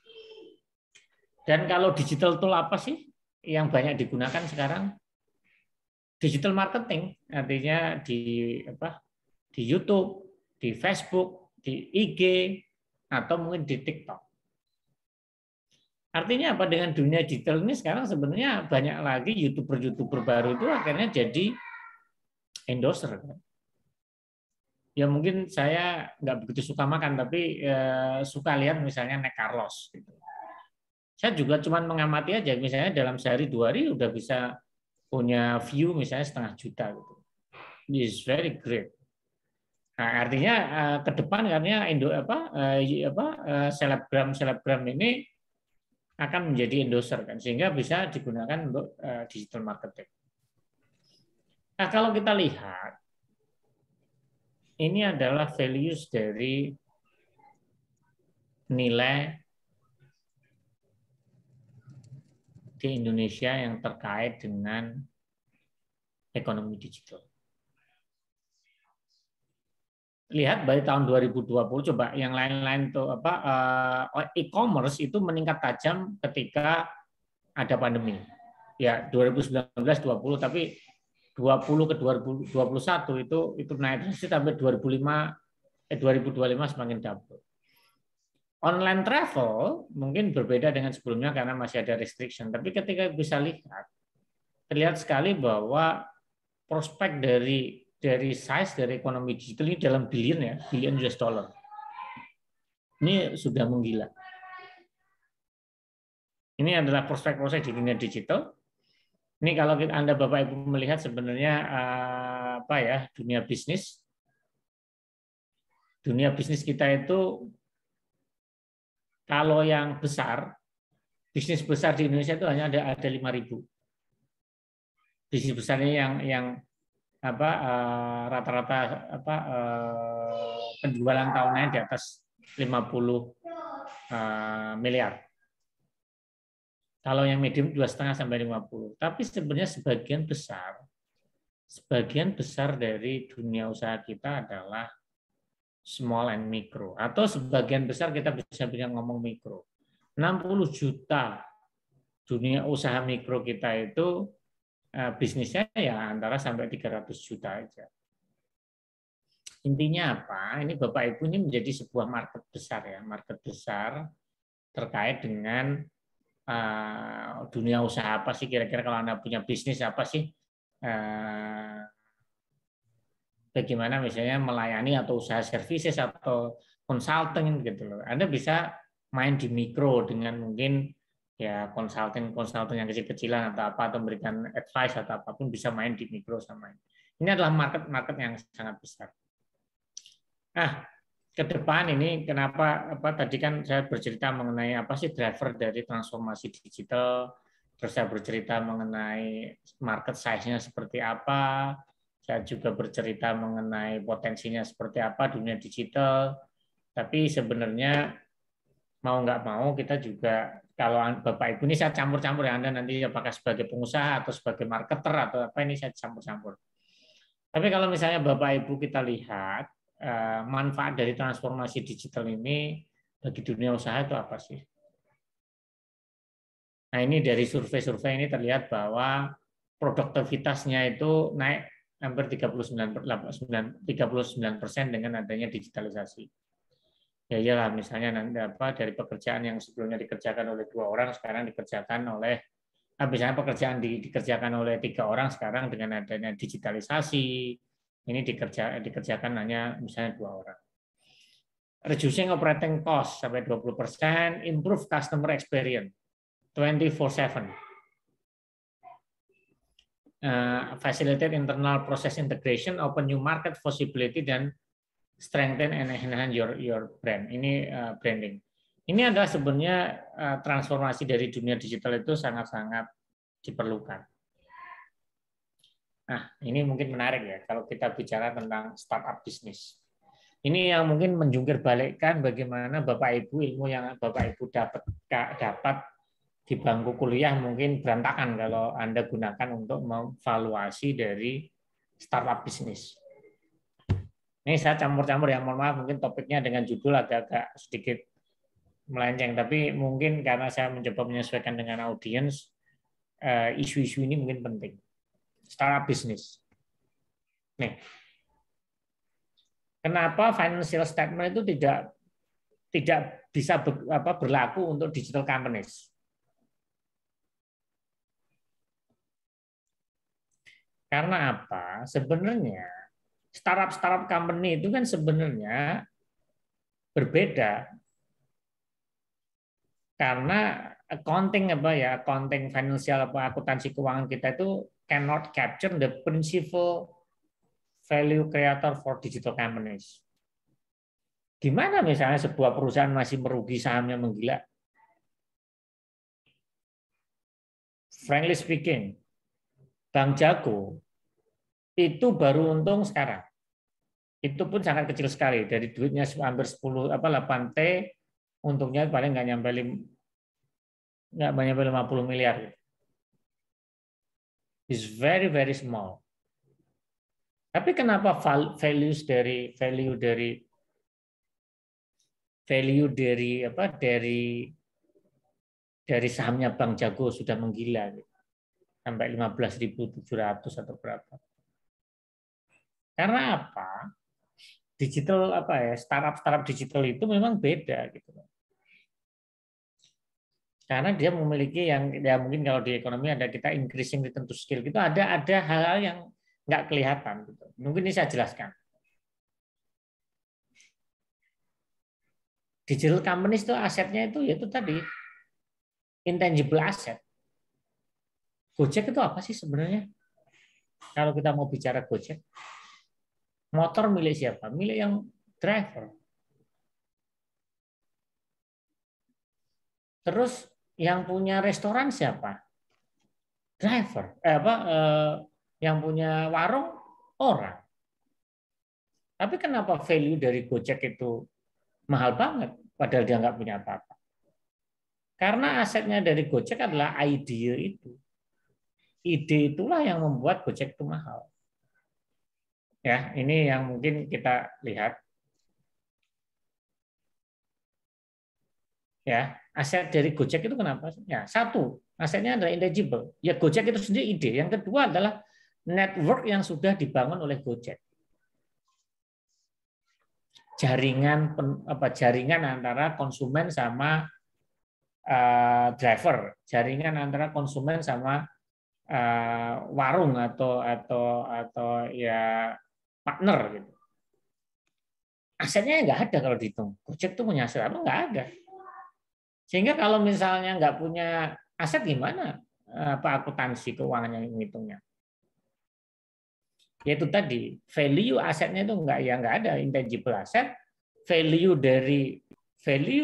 Dan kalau digital tool apa sih yang banyak digunakan sekarang? Digital marketing, artinya di YouTube, di Facebook, di IG, atau mungkin di TikTok. Artinya apa? Dengan dunia digital ini sekarang sebenarnya banyak lagi YouTuber baru itu akhirnya jadi endorser. Ya mungkin saya nggak begitu suka makan, tapi suka lihat misalnya naik Carlos. Gitu. Saya juga cuma mengamati aja, misalnya dalam sehari 2 hari udah bisa punya view misalnya 500 juta. Gitu. This is very great. Nah, artinya ke depan karena selebgram ini akan menjadi endorser kan, sehingga bisa digunakan untuk digital marketing. Nah, kalau kita lihat ini adalah values dari nilai di Indonesia yang terkait dengan ekonomi digital. Lihat dari tahun 2020, coba yang lain-lain tuh e-commerce itu meningkat tajam ketika ada pandemi. Ya 2019 20, tapi 20 ke 2021 itu naik drastis sampai 2025 semakin double. Online travel mungkin berbeda dengan sebelumnya karena masih ada restriction, tapi ketika bisa lihat, terlihat sekali bahwa prospek dari size dari ekonomi digital ini dalam billion US dollar. Ini sudah menggila. Ini adalah prospek-prospek di dunia digital. Ini kalau Anda Bapak Ibu melihat sebenarnya dunia bisnis. dunia bisnis kita itu kalau yang besar, bisnis besar di Indonesia itu hanya ada 5.000. Bisnis besarnya yang rata-rata penjualan tahunnya di atas 50 miliar. Kalau yang medium 2,5 sampai 50. Tapi sebenarnya sebagian besar dari dunia usaha kita adalah small and micro, atau sebagian besar kita bisa ngomong mikro. 60 juta dunia usaha mikro kita itu bisnisnya ya antara sampai 300 juta aja. Intinya apa? Ini Bapak Ibu ini menjadi sebuah market besar ya, market besar terkait dengan dunia usaha apa sih kira-kira kalau Anda punya bisnis apa sih? Bagaimana misalnya melayani atau usaha services atau consulting gitu loh. Anda bisa main di mikro dengan mungkin ya konsultan yang kecil-kecilan atau apa, atau memberikan advice atau apapun, bisa main di mikro sama ini. Ini adalah market yang sangat besar. Nah, ke depan ini kenapa tadi kan saya bercerita mengenai apa sih driver dari transformasi digital, terus saya bercerita mengenai market size-nya seperti apa, saya juga bercerita mengenai potensinya seperti apa dunia digital. Tapi sebenarnya mau nggak mau kita juga, kalau Bapak Ibu ini saya campur-campur ya, Anda nanti apakah sebagai pengusaha atau sebagai marketer atau apa, ini saya campur-campur. Tapi kalau misalnya Bapak Ibu kita lihat manfaat dari transformasi digital ini bagi dunia usaha itu apa sih? Nah, ini dari survei-survei ini terlihat bahwa produktivitasnya itu naik hampir 39% dengan adanya digitalisasi. Ya iyalah, misalnya nanti dari pekerjaan yang sebelumnya dikerjakan oleh 2 orang sekarang dikerjakan oleh misalnya pekerjaan dikerjakan oleh 3 orang sekarang dengan adanya digitalisasi ini dikerjakan hanya misalnya 2 orang. Reducing operating cost sampai 20%, improve customer experience 24/7. Facilitate internal process integration, open new market possibility, dan strengthen and enhance your brand. Ini branding. Ini adalah sebenarnya transformasi dari dunia digital itu sangat-sangat diperlukan. Nah, ini mungkin menarik ya kalau kita bicara tentang startup bisnis. Ini yang mungkin menjungkir balikkan bagaimana Bapak Ibu ilmu yang Bapak Ibu dapat di bangku kuliah mungkin berantakan kalau Anda gunakan untuk memvaluasi dari startup bisnis. Ini saya campur-campur ya, mohon maaf mungkin topiknya dengan judul agak-agak sedikit melenceng, tapi mungkin karena saya mencoba menyesuaikan dengan audiens, isu-isu ini mungkin penting. Startup bisnis. Nih, kenapa financial statement itu tidak bisa berlaku untuk digital companies? Karena apa? Sebenarnya startup company itu kan sebenarnya berbeda. Karena accounting financial akuntansi keuangan kita itu cannot capture the principal value creator for digital companies. Gimana misalnya sebuah perusahaan masih merugi, sahamnya menggila? Frankly speaking, Bank Jago itu baru untung sekarang. Itu pun sangat kecil sekali, dari duitnya hampir 8T, untungnya paling nggak nyampe 50 miliar. Is very very small. Tapi kenapa value dari sahamnya Bank Jago sudah menggila sampai 15.700 atau berapa? Karena apa? Digital startup digital itu memang beda gitu. Karena dia memiliki yang ya mungkin kalau di ekonomi ada kita increasing return to skill gitu, ada hal-hal yang nggak kelihatan gitu. Mungkin ini saya jelaskan. Digital companies itu asetnya itu yaitu tadi intangible asset. Gojek itu apa sih sebenarnya? Kalau kita mau bicara Gojek, motor milik siapa? Milik yang Driver. Terus yang punya restoran siapa? Driver. Yang punya warung orang. Tapi kenapa value dari Gojek itu mahal banget, padahal dia nggak punya apa-apa? Karena asetnya dari Gojek adalah ide itu. Ide itulah yang membuat Gojek itu mahal. Ya, ini yang mungkin kita lihat. Ya, aset dari Gojek itu kenapa? Ya, satu, asetnya adalah intangible. Ya, Gojek itu sendiri ide. Yang kedua adalah network yang sudah dibangun oleh Gojek. Jaringan antara konsumen sama driver, jaringan antara konsumen sama warung atau ya partner gitu. Asetnya nggak ada kalau dihitung. Gojek tuh punya aset apa? Nggak ada. Sehingga kalau misalnya nggak punya aset gimana akuntansi keuangan yang menghitungnya? Yaitu tadi value asetnya itu nggak ada intangible aset. Value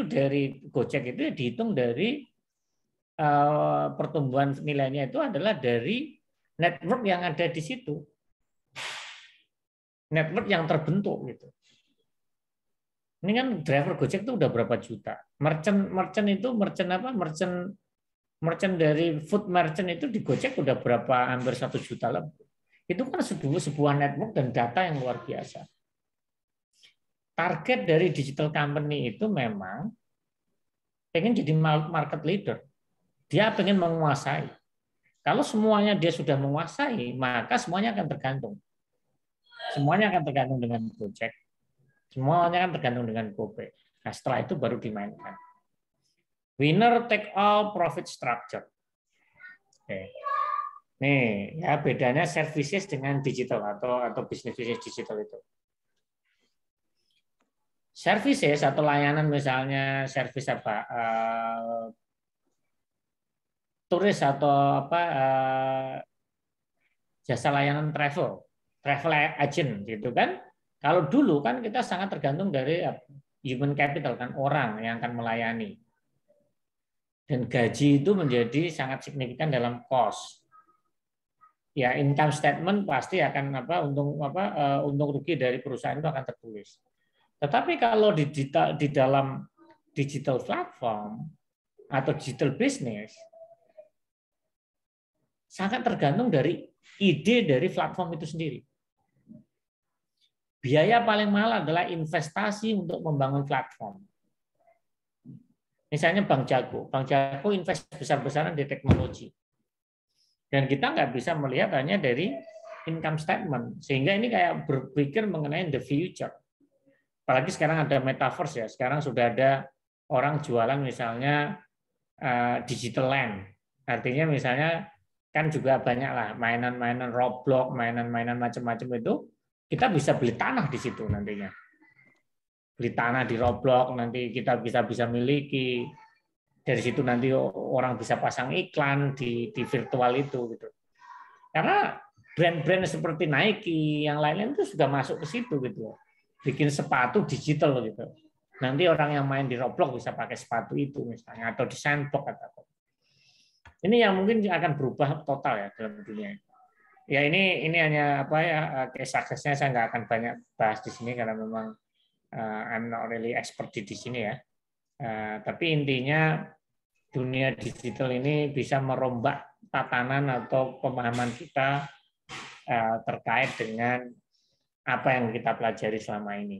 dari Gojek itu dihitung dari pertumbuhan nilainya itu adalah dari network yang ada di situ, network yang terbentuk gitu. Ini kan driver Gojek itu udah berapa juta. Merchant dari food merchant itu di Gojek udah berapa, hampir 1 juta lebih. Itu kan sebuah network dan data yang luar biasa. Target dari digital company itu memang pengen jadi market leader. Dia pengen menguasai. Kalau semuanya dia sudah menguasai, maka semuanya akan tergantung. Semuanya akan tergantung dengan Gojek. Semuanya akan tergantung dengan GoPay. Nah, setelah itu baru dimainkan. Winner take all profit structure. Oke. Nih, ya bedanya services dengan digital atau bisnis digital itu. Services atau layanan misalnya service turis atau jasa layanan travel agent gitu kan. Kalau dulu kan kita sangat tergantung dari human capital kan, orang yang akan melayani. Dan gaji itu menjadi sangat signifikan dalam cost. Ya, income statement pasti akan untung rugi dari perusahaan itu akan tertulis. Tetapi kalau di dalam digital platform atau digital business sangat tergantung dari ide dari platform itu sendiri. Biaya paling mahal adalah investasi untuk membangun platform. Misalnya Bank Jago invest besar-besaran di teknologi. Dan kita nggak bisa melihat hanya dari income statement. Sehingga ini kayak berpikir mengenai the future. Apalagi sekarang ada metaverse ya. Sekarang sudah ada orang jualan misalnya digital land. Artinya misalnya kan juga banyak lah mainan-mainan Roblox, mainan-mainan macam-macam itu. Kita bisa beli tanah di situ nantinya. Beli tanah di Roblox, nanti kita bisa miliki. Dari situ nanti orang bisa pasang iklan di virtual itu gitu. Karena brand-brand seperti Nike yang lain-lain itu sudah masuk ke situ gitu. Bikin sepatu digital gitu. Nanti orang yang main di Roblox bisa pakai sepatu itu misalnya atau di Sandbox atau. Ini yang mungkin akan berubah total ya dalam dunia. Ya ini hanya case success-nya saya nggak akan banyak bahas di sini karena memang I'm not really expert di sini ya. Tapi intinya dunia digital ini bisa merombak tatanan atau pemahaman kita terkait dengan apa yang kita pelajari selama ini.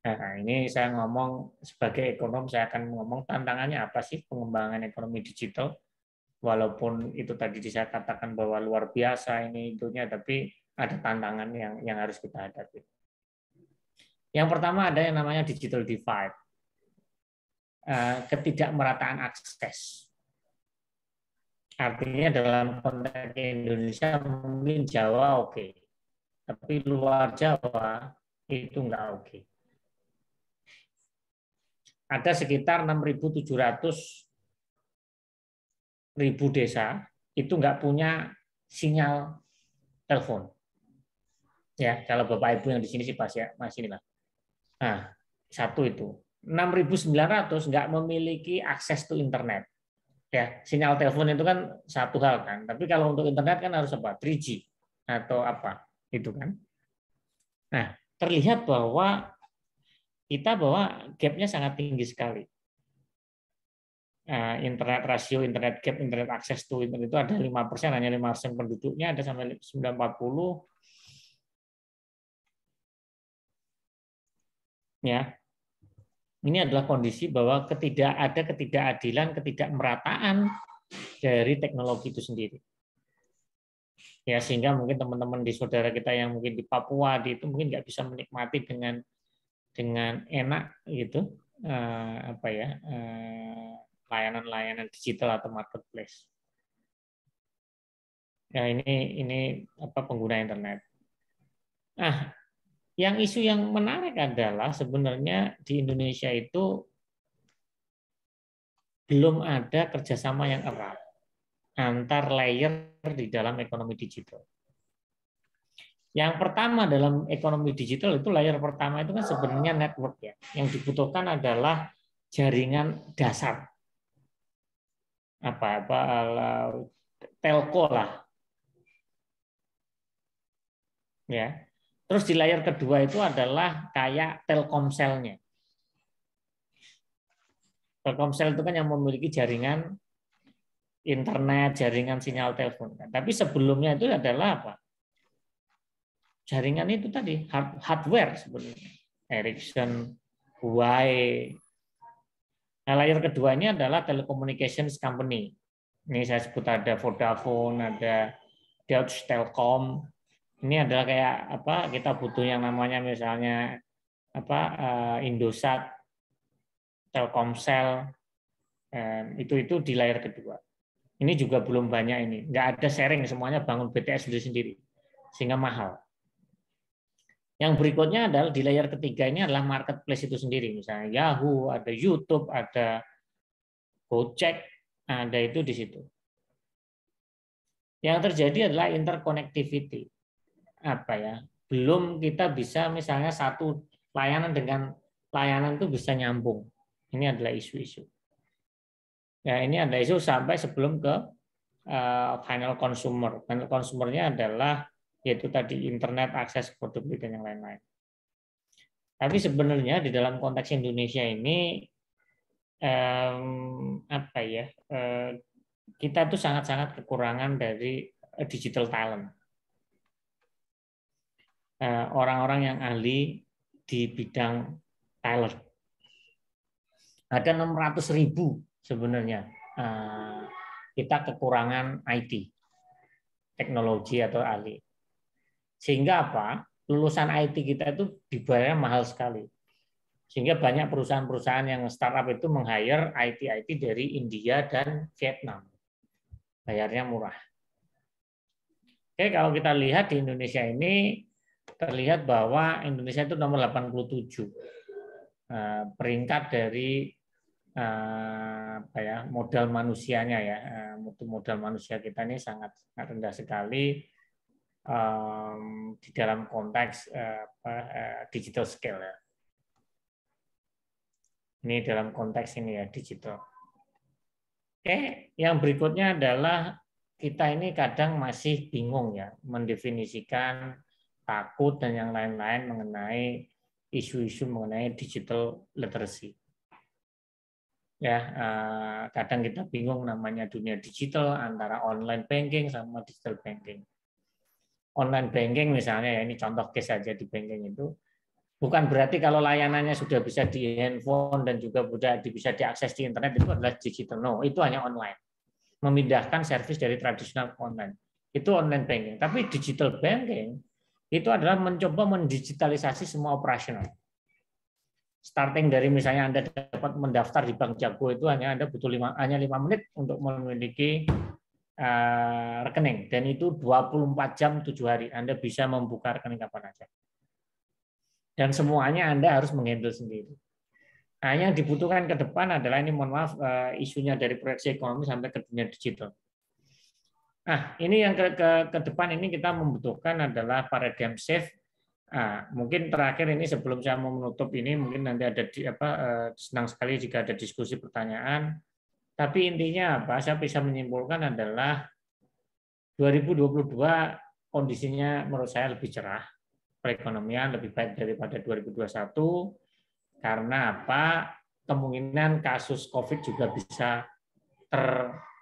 Nah, ini saya ngomong sebagai ekonom, saya akan ngomong tantangannya apa sih pengembangan ekonomi digital. Walaupun itu tadi saya katakan bahwa luar biasa ini itunya, tapi ada tantangan yang harus kita hadapi. Yang pertama ada yang namanya digital divide. Ketidakmerataan akses. Artinya dalam konteks Indonesia mungkin Jawa oke, tapi luar Jawa itu nggak oke. Ada sekitar 6.700.000 desa itu nggak punya sinyal telepon. Ya, kalau Bapak Ibu yang di sini sih pas ya, Mas inilah. Nah, satu itu. 6.900 nggak memiliki akses to internet. Ya, sinyal telepon itu kan satu hal kan, tapi kalau untuk internet kan harus apa? 3G atau apa? Itu kan. Nah, terlihat bahwa gap-nya sangat tinggi sekali. Internet rasio, internet gap, internet akses to internet itu ada 5%, hanya 5% penduduknya, ada sampai 940. Ya, ini adalah kondisi bahwa ada ketidakadilan, ketidakmerataan dari teknologi itu sendiri. Ya, sehingga mungkin teman-teman di saudara kita yang mungkin di Papua itu mungkin nggak bisa menikmati dengan enak gitu, layanan-layanan digital atau marketplace. Ya, ini pengguna internet. Nah, yang isu yang menarik adalah sebenarnya di Indonesia itu belum ada kerjasama yang erat antar layer di dalam ekonomi digital. Yang pertama dalam ekonomi digital itu layer pertama itu kan sebenarnya network ya. Yang dibutuhkan adalah jaringan dasar. Telco lah. Ya. Terus di layer kedua itu adalah kayak Telkomselnya. Telkomsel itu kan yang memiliki jaringan internet, jaringan sinyal telepon. Tapi sebelumnya itu adalah apa? Jaringan itu tadi, hardware sebenarnya. Ericsson, Huawei. Nah, layer kedua ini adalah telecommunications company. Ini saya sebut ada Vodafone, ada Deutsche Telekom. Ini adalah kayak kita butuh yang namanya misalnya Indosat, Telkomsel, itu di layer kedua. Ini juga belum banyak ini, nggak ada sharing, semuanya bangun BTS sendiri-sendiri, sehingga mahal. Yang berikutnya adalah di layer ketiga ini adalah marketplace itu sendiri, misalnya Yahoo, ada YouTube, ada Gojek, ada itu di situ. Yang terjadi adalah interconnectivity. Belum kita bisa misalnya satu layanan dengan layanan itu bisa nyambung. Ini adalah isu-isu. Ya, ini ada isu sampai sebelum ke final consumer. Final consumernya adalah yaitu tadi internet, akses produk dan yang lain-lain. Tapi sebenarnya di dalam konteks Indonesia ini kita tuh sangat-sangat kekurangan dari digital talent. Orang-orang yang ahli di bidang talent. Ada 600.000 sebenarnya kita kekurangan IT, teknologi atau ahli. Sehingga lulusan IT kita itu dibayarnya mahal sekali. Sehingga banyak perusahaan-perusahaan yang startup itu meng-hire IT dari India dan Vietnam. Bayarnya murah. Oke, kalau kita lihat di Indonesia ini terlihat bahwa Indonesia itu nomor 87. Peringkat dari modal manusianya ya, modal manusia kita ini sangat rendah sekali di dalam konteks digital scale ya. Ini dalam konteks ini ya digital. Oke, yang berikutnya adalah kita ini kadang masih bingung ya mendefinisikan takut dan yang lain-lain mengenai isu-isu mengenai digital literacy. Ya, kadang kita bingung namanya dunia digital antara online banking sama digital banking. Online banking misalnya ya, ini contoh case saja di banking itu, bukan berarti kalau layanannya sudah bisa di handphone dan juga sudah bisa diakses di internet itu adalah digital. No, itu hanya online. Memindahkan servis dari tradisional ke online. Itu online banking. Tapi digital banking itu adalah mencoba mendigitalisasi semua operasional. Starting dari misalnya Anda dapat mendaftar di Bank Jago itu hanya Anda butuh 5 menit untuk memiliki rekening, dan itu 24 jam 7 hari Anda bisa membuka rekening kapan saja. Dan semuanya Anda harus menghandle sendiri. Nah, yang dibutuhkan ke depan adalah ini, mohon maaf, isunya dari proyeksi ekonomi sampai ke dunia digital. Nah, ini yang ke depan ini kita membutuhkan adalah paradigm shift Mungkin terakhir ini sebelum saya mau menutup ini, mungkin nanti ada senang sekali jika ada diskusi pertanyaan. Tapi intinya apa? Saya bisa menyimpulkan adalah 2022 kondisinya menurut saya lebih cerah, perekonomian lebih baik daripada 2021 karena apa? Kemungkinan kasus COVID juga bisa tertangani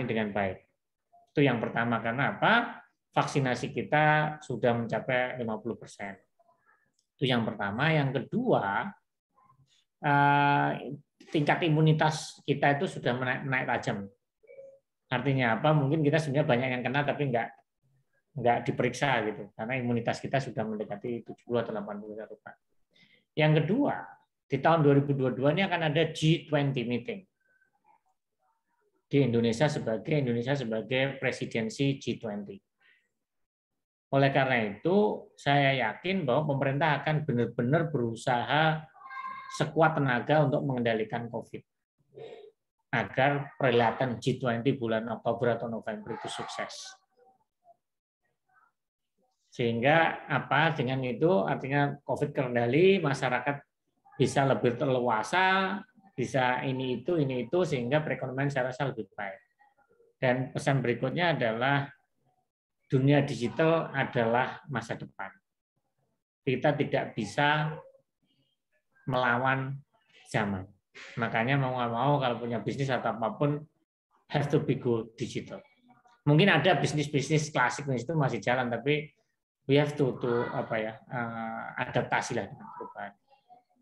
dengan baik. Itu yang pertama, karena apa? Vaksinasi kita sudah mencapai 50%. Itu yang pertama. Yang kedua, tingkat imunitas kita itu sudah naik tajam. Artinya apa? Mungkin kita sebenarnya banyak yang kena tapi nggak diperiksa gitu, karena imunitas kita sudah mendekati 70 atau 80%. Yang kedua, di tahun 2022 ini akan ada G20 meeting di Indonesia sebagai presidensi G20. Oleh karena itu, saya yakin bahwa pemerintah akan benar-benar berusaha sekuat tenaga untuk mengendalikan COVID, agar perhelatan G20 bulan Oktober atau November itu sukses. Sehingga apa? Dengan itu artinya COVID terkendali, masyarakat bisa lebih terleluasa, bisa ini itu, sehingga perekonomian saya rasa lebih baik. Dan pesan berikutnya adalah dunia digital adalah masa depan. Kita tidak bisa melawan zaman. Makanya mau nggak mau kalau punya bisnis atau apapun have to be go digital. Mungkin ada bisnis-bisnis klasik itu masih jalan, tapi we have to adaptasi lah dengan perubahan.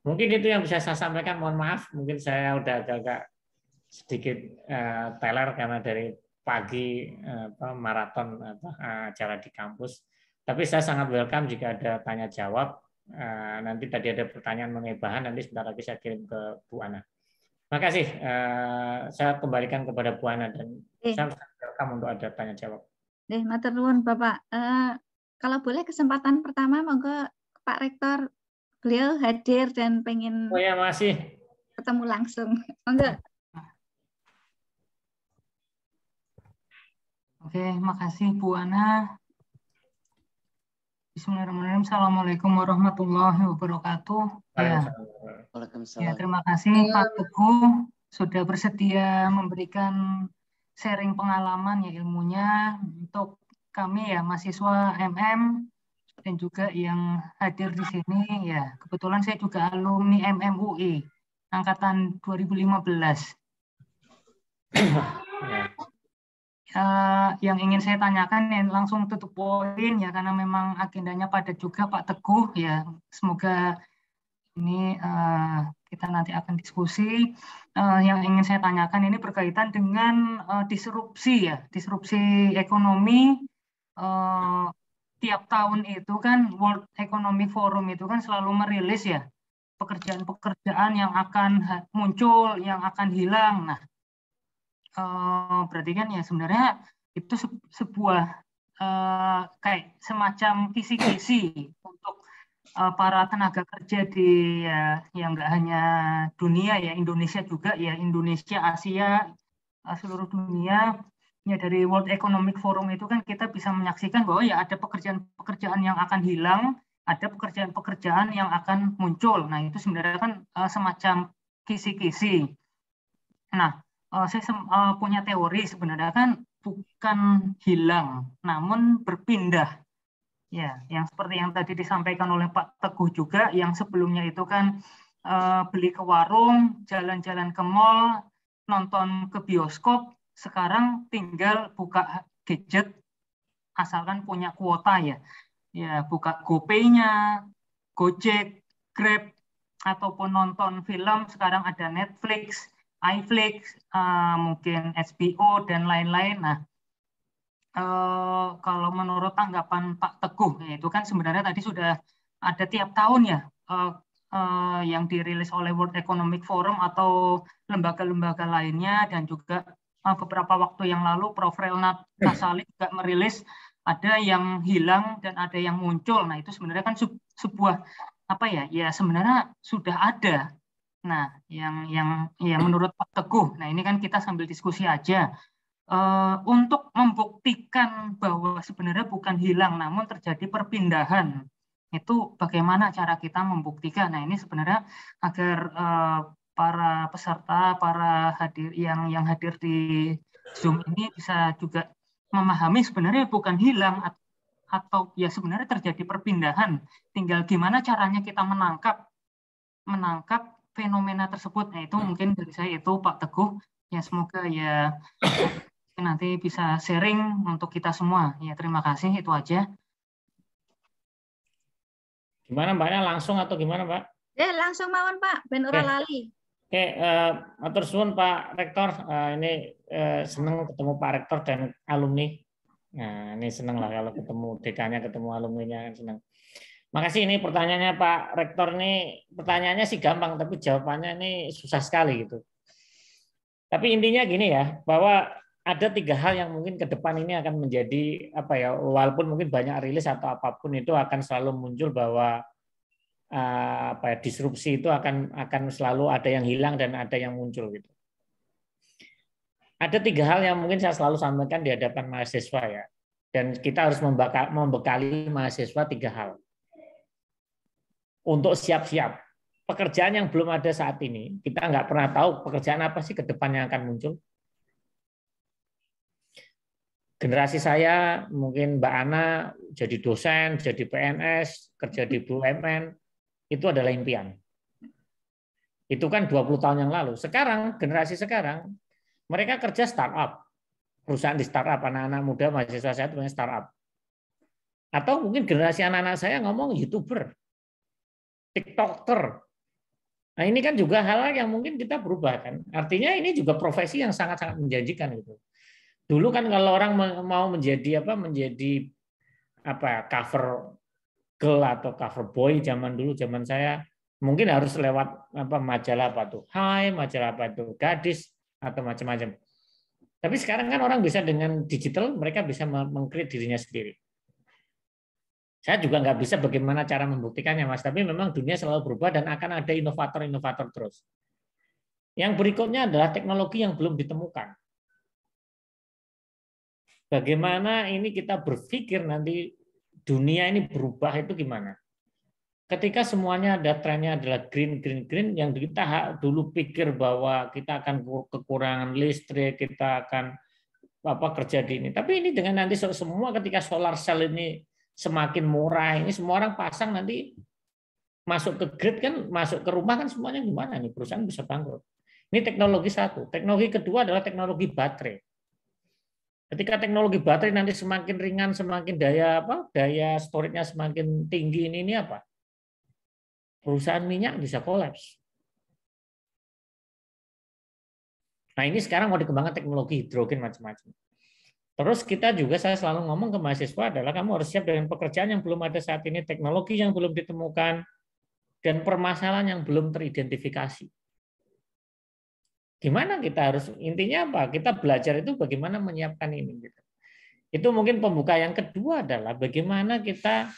Mungkin itu yang bisa saya sampaikan. Mohon maaf, mungkin saya udah agak sedikit teler karena dari pagi maraton acara di kampus. Tapi saya sangat welcome jika ada tanya jawab. Nanti tadi ada pertanyaan mengenai bahan, nanti sebentar lagi saya kirim ke Bu Ana. Terima kasih. Saya kembalikan kepada Bu Ana dan saya welcome untuk ada tanya jawab. Matur nuwun Bapak. Kalau boleh kesempatan pertama monggo Pak Rektor, beliau hadir dan pengen masih ketemu langsung. Monggo. Oke, makasih Bu Ana. Bismillahirrahmanirrahim. Assalamualaikum warahmatullahi wabarakatuh. Ya, terima kasih Pak Teguh sudah bersedia memberikan sharing pengalaman ya ilmunya untuk kami ya mahasiswa MM dan juga yang hadir di sini ya. Kebetulan saya juga alumni MMUI angkatan 2015. Yang ingin saya tanyakan ya langsung tutup poin ya, karena memang agendanya padat juga Pak Teguh ya. Semoga ini kita nanti akan diskusi. Yang ingin saya tanyakan ini berkaitan dengan disrupsi ekonomi. Tiap tahun itu kan World Economic Forum itu kan selalu merilis ya pekerjaan-pekerjaan yang akan muncul, yang akan hilang. Nah, berarti kan ya sebenarnya itu sebuah kayak semacam kisi-kisi untuk para tenaga kerja di yang nggak hanya dunia ya, Indonesia juga ya, Indonesia, Asia, seluruh dunia ya. Dari World Economic Forum itu kan kita bisa menyaksikan bahwa ya ada pekerjaan-pekerjaan yang akan hilang, ada pekerjaan-pekerjaan yang akan muncul. Nah itu sebenarnya kan semacam kisi-kisi. Nah saya punya teori sebenarnya kan bukan hilang, namun berpindah. Ya, yang seperti yang tadi disampaikan oleh Pak Teguh juga, yang sebelumnya itu kan beli ke warung, jalan-jalan ke mall, nonton ke bioskop, sekarang tinggal buka gadget, asalkan punya kuota ya. Ya, buka GoPay-nya, Gojek, Grab, ataupun nonton film, sekarang ada Netflix, iFlix, mungkin HBO, dan lain-lain. Nah, kalau menurut tanggapan Pak Teguh, itu kan sebenarnya tadi sudah ada tiap tahun ya yang dirilis oleh World Economic Forum atau lembaga-lembaga lainnya, dan juga beberapa waktu yang lalu Prof. Relnat Kasali juga merilis ada yang hilang dan ada yang muncul. Nah itu sebenarnya kan sebuah ya sebenarnya sudah ada. Nah yang menurut Pak Teguh, nah ini kan kita sambil diskusi aja. untuk membuktikan bahwa sebenarnya bukan hilang namun terjadi perpindahan, itu bagaimana cara kita membuktikan? Nah, ini sebenarnya agar para peserta, para yang hadir di Zoom ini bisa juga memahami sebenarnya bukan hilang atau ya sebenarnya terjadi perpindahan. Tinggal gimana caranya kita menangkap fenomena tersebut. Nah, itu mungkin dari saya itu Pak Teguh. Ya semoga ya nanti bisa sharing untuk kita semua. Ya terima kasih, itu aja. Gimana Mbaknya, langsung atau gimana Pak? Langsung mawon Pak, ben ora lali. Oke, matur suwun Pak Rektor. Ini senang ketemu Pak Rektor dan alumni. Nah, ini senang lah kalau ketemu dekannya, ketemu alumninya, senang. Makasih. Ini pertanyaannya Pak Rektor, ini pertanyaannya sih gampang, tapi jawabannya ini susah sekali gitu. Tapi intinya gini ya, bahwa ada 3 hal yang mungkin ke depan ini akan menjadi apa ya, walaupun mungkin banyak rilis atau apapun itu akan selalu muncul bahwa apa ya, disrupsi itu akan selalu ada yang hilang dan ada yang muncul gitu. Ada 3 hal yang mungkin saya selalu sampaikan di hadapan mahasiswa ya, dan kita harus membekali mahasiswa 3 hal untuk siap-siap. Pekerjaan yang belum ada saat ini, kita nggak pernah tahu pekerjaan apa sih ke depan yang akan muncul. Generasi saya, mungkin Mbak Ana jadi dosen, jadi PNS, kerja di BUMN, itu adalah impian. Itu kan 20 tahun yang lalu. Sekarang, generasi sekarang, mereka kerja startup. Perusahaan di startup, anak-anak muda, mahasiswa saya itu punya startup. Atau mungkin generasi anak-anak saya ngomong YouTuber, TikToker. Nah ini kan juga hal yang mungkin kita berubah kan. Artinya ini juga profesi yang sangat-sangat menjanjikan gitu. Dulu kan kalau orang mau menjadi cover girl atau cover boy zaman dulu, zaman saya mungkin harus lewat majalah apa tuh, Hai, majalah apa tuh, Gadis atau macam-macam. Tapi sekarang kan orang bisa dengan digital, mereka bisa meng-create dirinya sendiri. Saya juga nggak bisa bagaimana cara membuktikannya, Mas. Tapi memang dunia selalu berubah dan akan ada inovator-inovator terus. Yang berikutnya adalah teknologi yang belum ditemukan. Bagaimana ini kita berpikir nanti dunia ini berubah itu gimana? Ketika semuanya ada trennya adalah green, yang kita dulu pikir bahwa kita akan kekurangan listrik, kita akan kerja di ini. Tapi ini dengan nanti semua ketika solar cell ini semakin murah, ini semua orang pasang, nanti masuk ke grid kan, masuk ke rumah kan semuanya gimana nih, perusahaan bisa bangkrut. Ini teknologi satu. Teknologi kedua adalah teknologi baterai. Ketika teknologi baterai nanti semakin ringan, semakin daya storage-nya semakin tinggi, ini apa? Perusahaan minyak bisa kolaps. Nah ini sekarang mau dikembangkan teknologi hidrogen macam-macam. Terus kita juga, saya selalu ngomong ke mahasiswa adalah kamu harus siap dengan pekerjaan yang belum ada saat ini, teknologi yang belum ditemukan, dan permasalahan yang belum teridentifikasi. Gimana kita harus, intinya apa? Kita belajar itu bagaimana menyiapkan ini. Itu mungkin pembuka. Yang kedua adalah bagaimana kita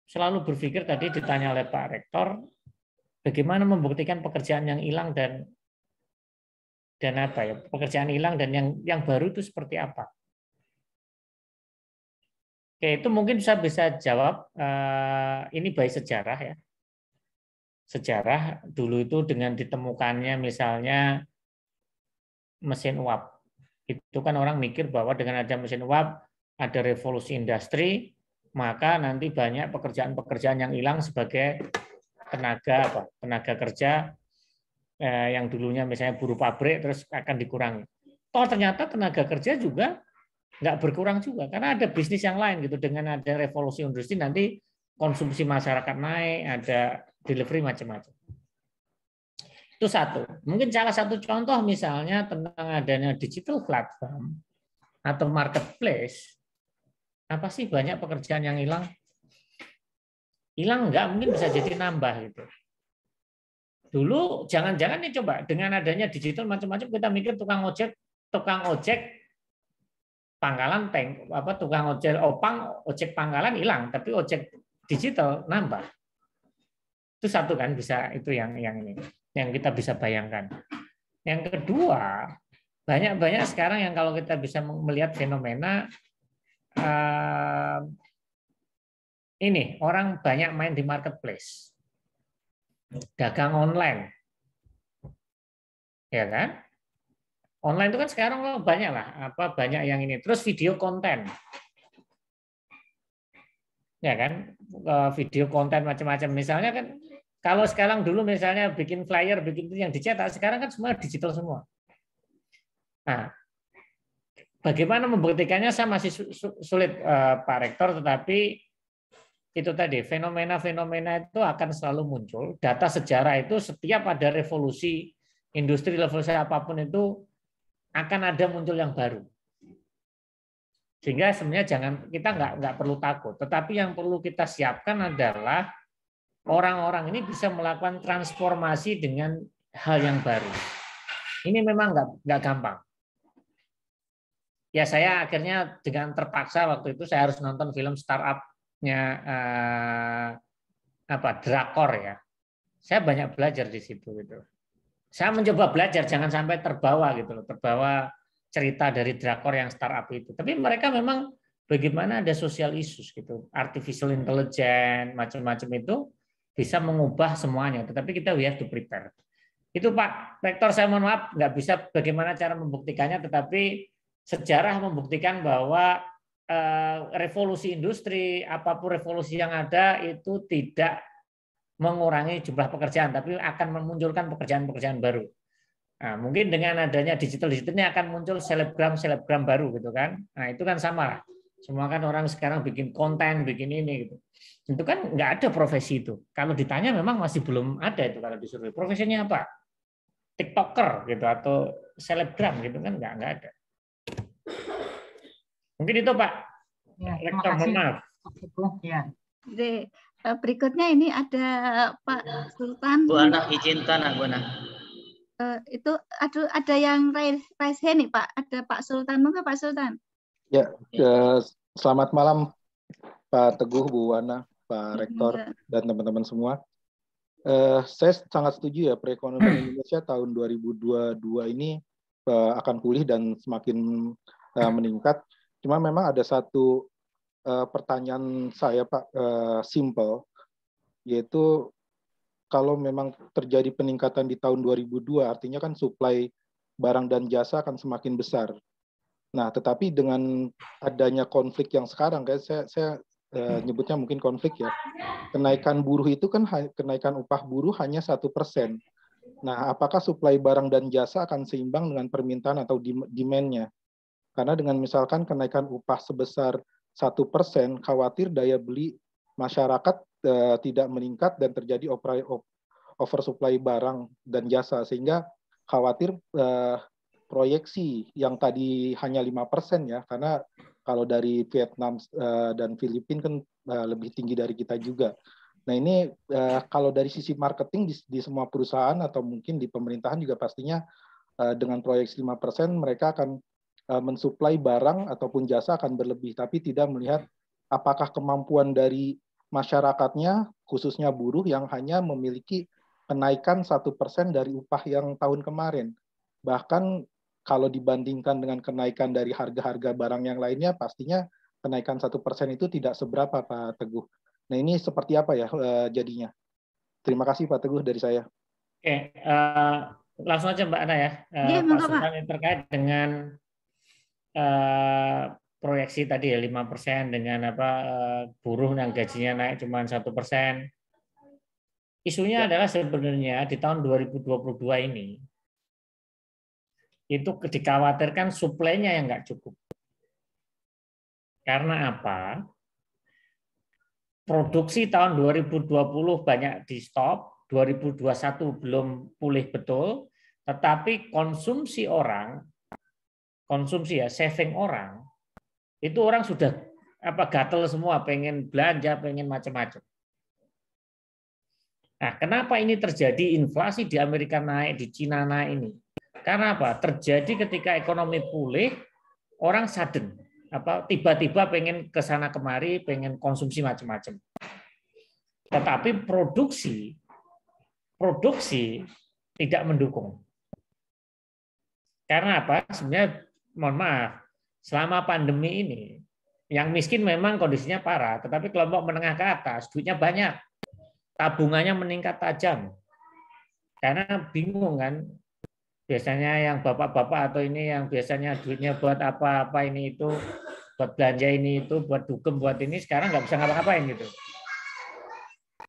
selalu berpikir, tadi ditanya oleh Pak Rektor, bagaimana membuktikan pekerjaan yang hilang dan pekerjaan hilang dan yang baru itu seperti apa. Oke, itu mungkin saya bisa jawab ini by sejarah ya. Sejarah dulu itu dengan ditemukannya misalnya mesin uap. Itu kan orang mikir bahwa dengan ada mesin uap ada revolusi industri, maka nanti banyak pekerjaan-pekerjaan yang hilang sebagai tenaga kerja yang dulunya misalnya buruh pabrik terus akan dikurangi. Toh ternyata tenaga kerja juga nggak berkurang juga karena ada bisnis yang lain gitu. Dengan ada revolusi industri nanti konsumsi masyarakat naik, ada delivery macam-macam. Itu satu. Mungkin salah satu contoh misalnya tentang adanya digital platform atau marketplace. Apa sih banyak pekerjaan yang hilang? Hilang enggak, mungkin bisa jadi nambah gitu. Dulu jangan-jangan nih coba dengan adanya digital macam-macam kita mikir tukang ojek pangkalan tukang ojek pangkalan hilang, tapi ojek digital nambah. Itu satu kan bisa, itu yang ini yang kita bisa bayangkan. Yang kedua, banyak sekarang yang kalau kita bisa melihat fenomena ini, orang banyak main di marketplace, dagang online, ya kan? Online itu kan sekarang banyak lah, banyak yang ini. Terus video konten, ya kan? Video konten macam-macam. Misalnya kan, kalau sekarang dulu misalnya bikin flyer, bikin itu yang dicetak, sekarang kan semua digital semua. Nah, bagaimana membuktikannya saya masih sulit, Pak Rektor, tetapi itu tadi fenomena-fenomena itu akan selalu muncul. Data sejarah itu setiap ada revolusi industri revolusi apapun itu akan ada muncul yang baru. Sehingga sebenarnya kita nggak perlu takut. Tetapi yang perlu kita siapkan adalah orang-orang ini bisa melakukan transformasi dengan hal yang baru. Ini memang nggak gampang. Ya saya akhirnya dengan terpaksa waktu itu saya harus nonton film startup-nya Drakor ya. Saya banyak belajar di situ gitu. Saya mencoba belajar jangan sampai terbawa gitu loh, terbawa cerita dari Drakor yang startup itu. Tapi mereka memang bagaimana ada social issues gitu, artificial intelligence macam-macam itu bisa mengubah semuanya. Tetapi kita we have to prepare. Itu Pak Rektor, saya mohon maaf nggak bisa bagaimana cara membuktikannya, tetapi sejarah membuktikan bahwa revolusi industri, apapun revolusi yang ada itu tidak mengurangi jumlah pekerjaan, tapi akan memunculkan pekerjaan-pekerjaan baru. Nah, mungkin dengan adanya digital ini akan muncul selebgram baru gitu kan. Nah, itu kan sama lah. Semua kan orang sekarang bikin konten, bikin ini gitu. Itu kan nggak ada profesi itu. Kalau ditanya memang masih belum ada itu kalau disuruh. Profesinya apa? TikToker gitu atau selebgram gitu kan nggak ada. Mungkin itu Pak. Ya, Rektor, mohon maaf. Ya. Berikutnya ini ada Pak Sultan. Bu Ana, izin tanah, Bu Ana. Itu ada yang raise hand nih Pak. Ada Pak Sultan, monggo Pak Sultan. Ya, selamat malam Pak Teguh, Bu Wana, Pak Rektor, dan teman-teman semua. Saya sangat setuju ya, perekonomian Indonesia tahun 2022 ini akan pulih dan semakin meningkat. Cuma memang ada satu pertanyaan saya Pak, simple, yaitu kalau memang terjadi peningkatan di tahun 2002, artinya kan suplai barang dan jasa akan semakin besar. Nah, tetapi dengan adanya konflik yang sekarang, kayak saya nyebutnya mungkin konflik ya, kenaikan buruh itu kan kenaikan upah buruh hanya 1%. Nah, apakah suplai barang dan jasa akan seimbang dengan permintaan atau demand-nya? Karena dengan misalkan kenaikan upah sebesar 1%, khawatir daya beli masyarakat tidak meningkat dan terjadi oversupply barang dan jasa, sehingga khawatir proyeksi yang tadi hanya 5% ya, karena kalau dari Vietnam dan Filipina kan lebih tinggi dari kita juga. Nah ini kalau dari sisi marketing di semua perusahaan atau mungkin di pemerintahan juga pastinya dengan proyeksi 5% mereka akan mensuplai barang ataupun jasa akan berlebih, tapi tidak melihat apakah kemampuan dari masyarakatnya, khususnya buruh yang hanya memiliki kenaikan 1% dari upah yang tahun kemarin. Bahkan kalau dibandingkan dengan kenaikan dari harga-harga barang yang lainnya, pastinya kenaikan 1% itu tidak seberapa, Pak Teguh. Nah ini seperti apa ya jadinya? Terima kasih Pak Teguh dari saya. Oke, langsung aja Mbak Ana ya. Pak Sultan yang terkait dengan proyeksi tadi ya 5% dengan buruh yang gajinya naik cuma 1%. Isunya adalah sebenarnya di tahun 2022 ini itu dikhawatirkan suplainya yang nggak cukup. Karena apa? Produksi tahun 2020 banyak di stop, 2021 belum pulih betul, tetapi konsumsi orang, saving orang, itu orang sudah gatel semua, pengen belanja, pengen macam-macam. Nah, kenapa ini terjadi inflasi di Amerika naik, di Cina naik ini? Karena apa? Terjadi ketika ekonomi pulih, orang sudden, tiba-tiba pengen ke sana kemari, pengen konsumsi macam-macam. Tetapi produksi tidak mendukung. Karena apa? Sebenarnya mohon maaf, selama pandemi ini yang miskin memang kondisinya parah, tetapi kelompok menengah ke atas duitnya banyak, tabungannya meningkat tajam. Karena bingung kan, biasanya yang bapak-bapak atau ini yang biasanya duitnya buat apa-apa ini itu, buat belanja ini itu, buat dugem, buat ini, sekarang nggak bisa ngapa-ngapain gitu.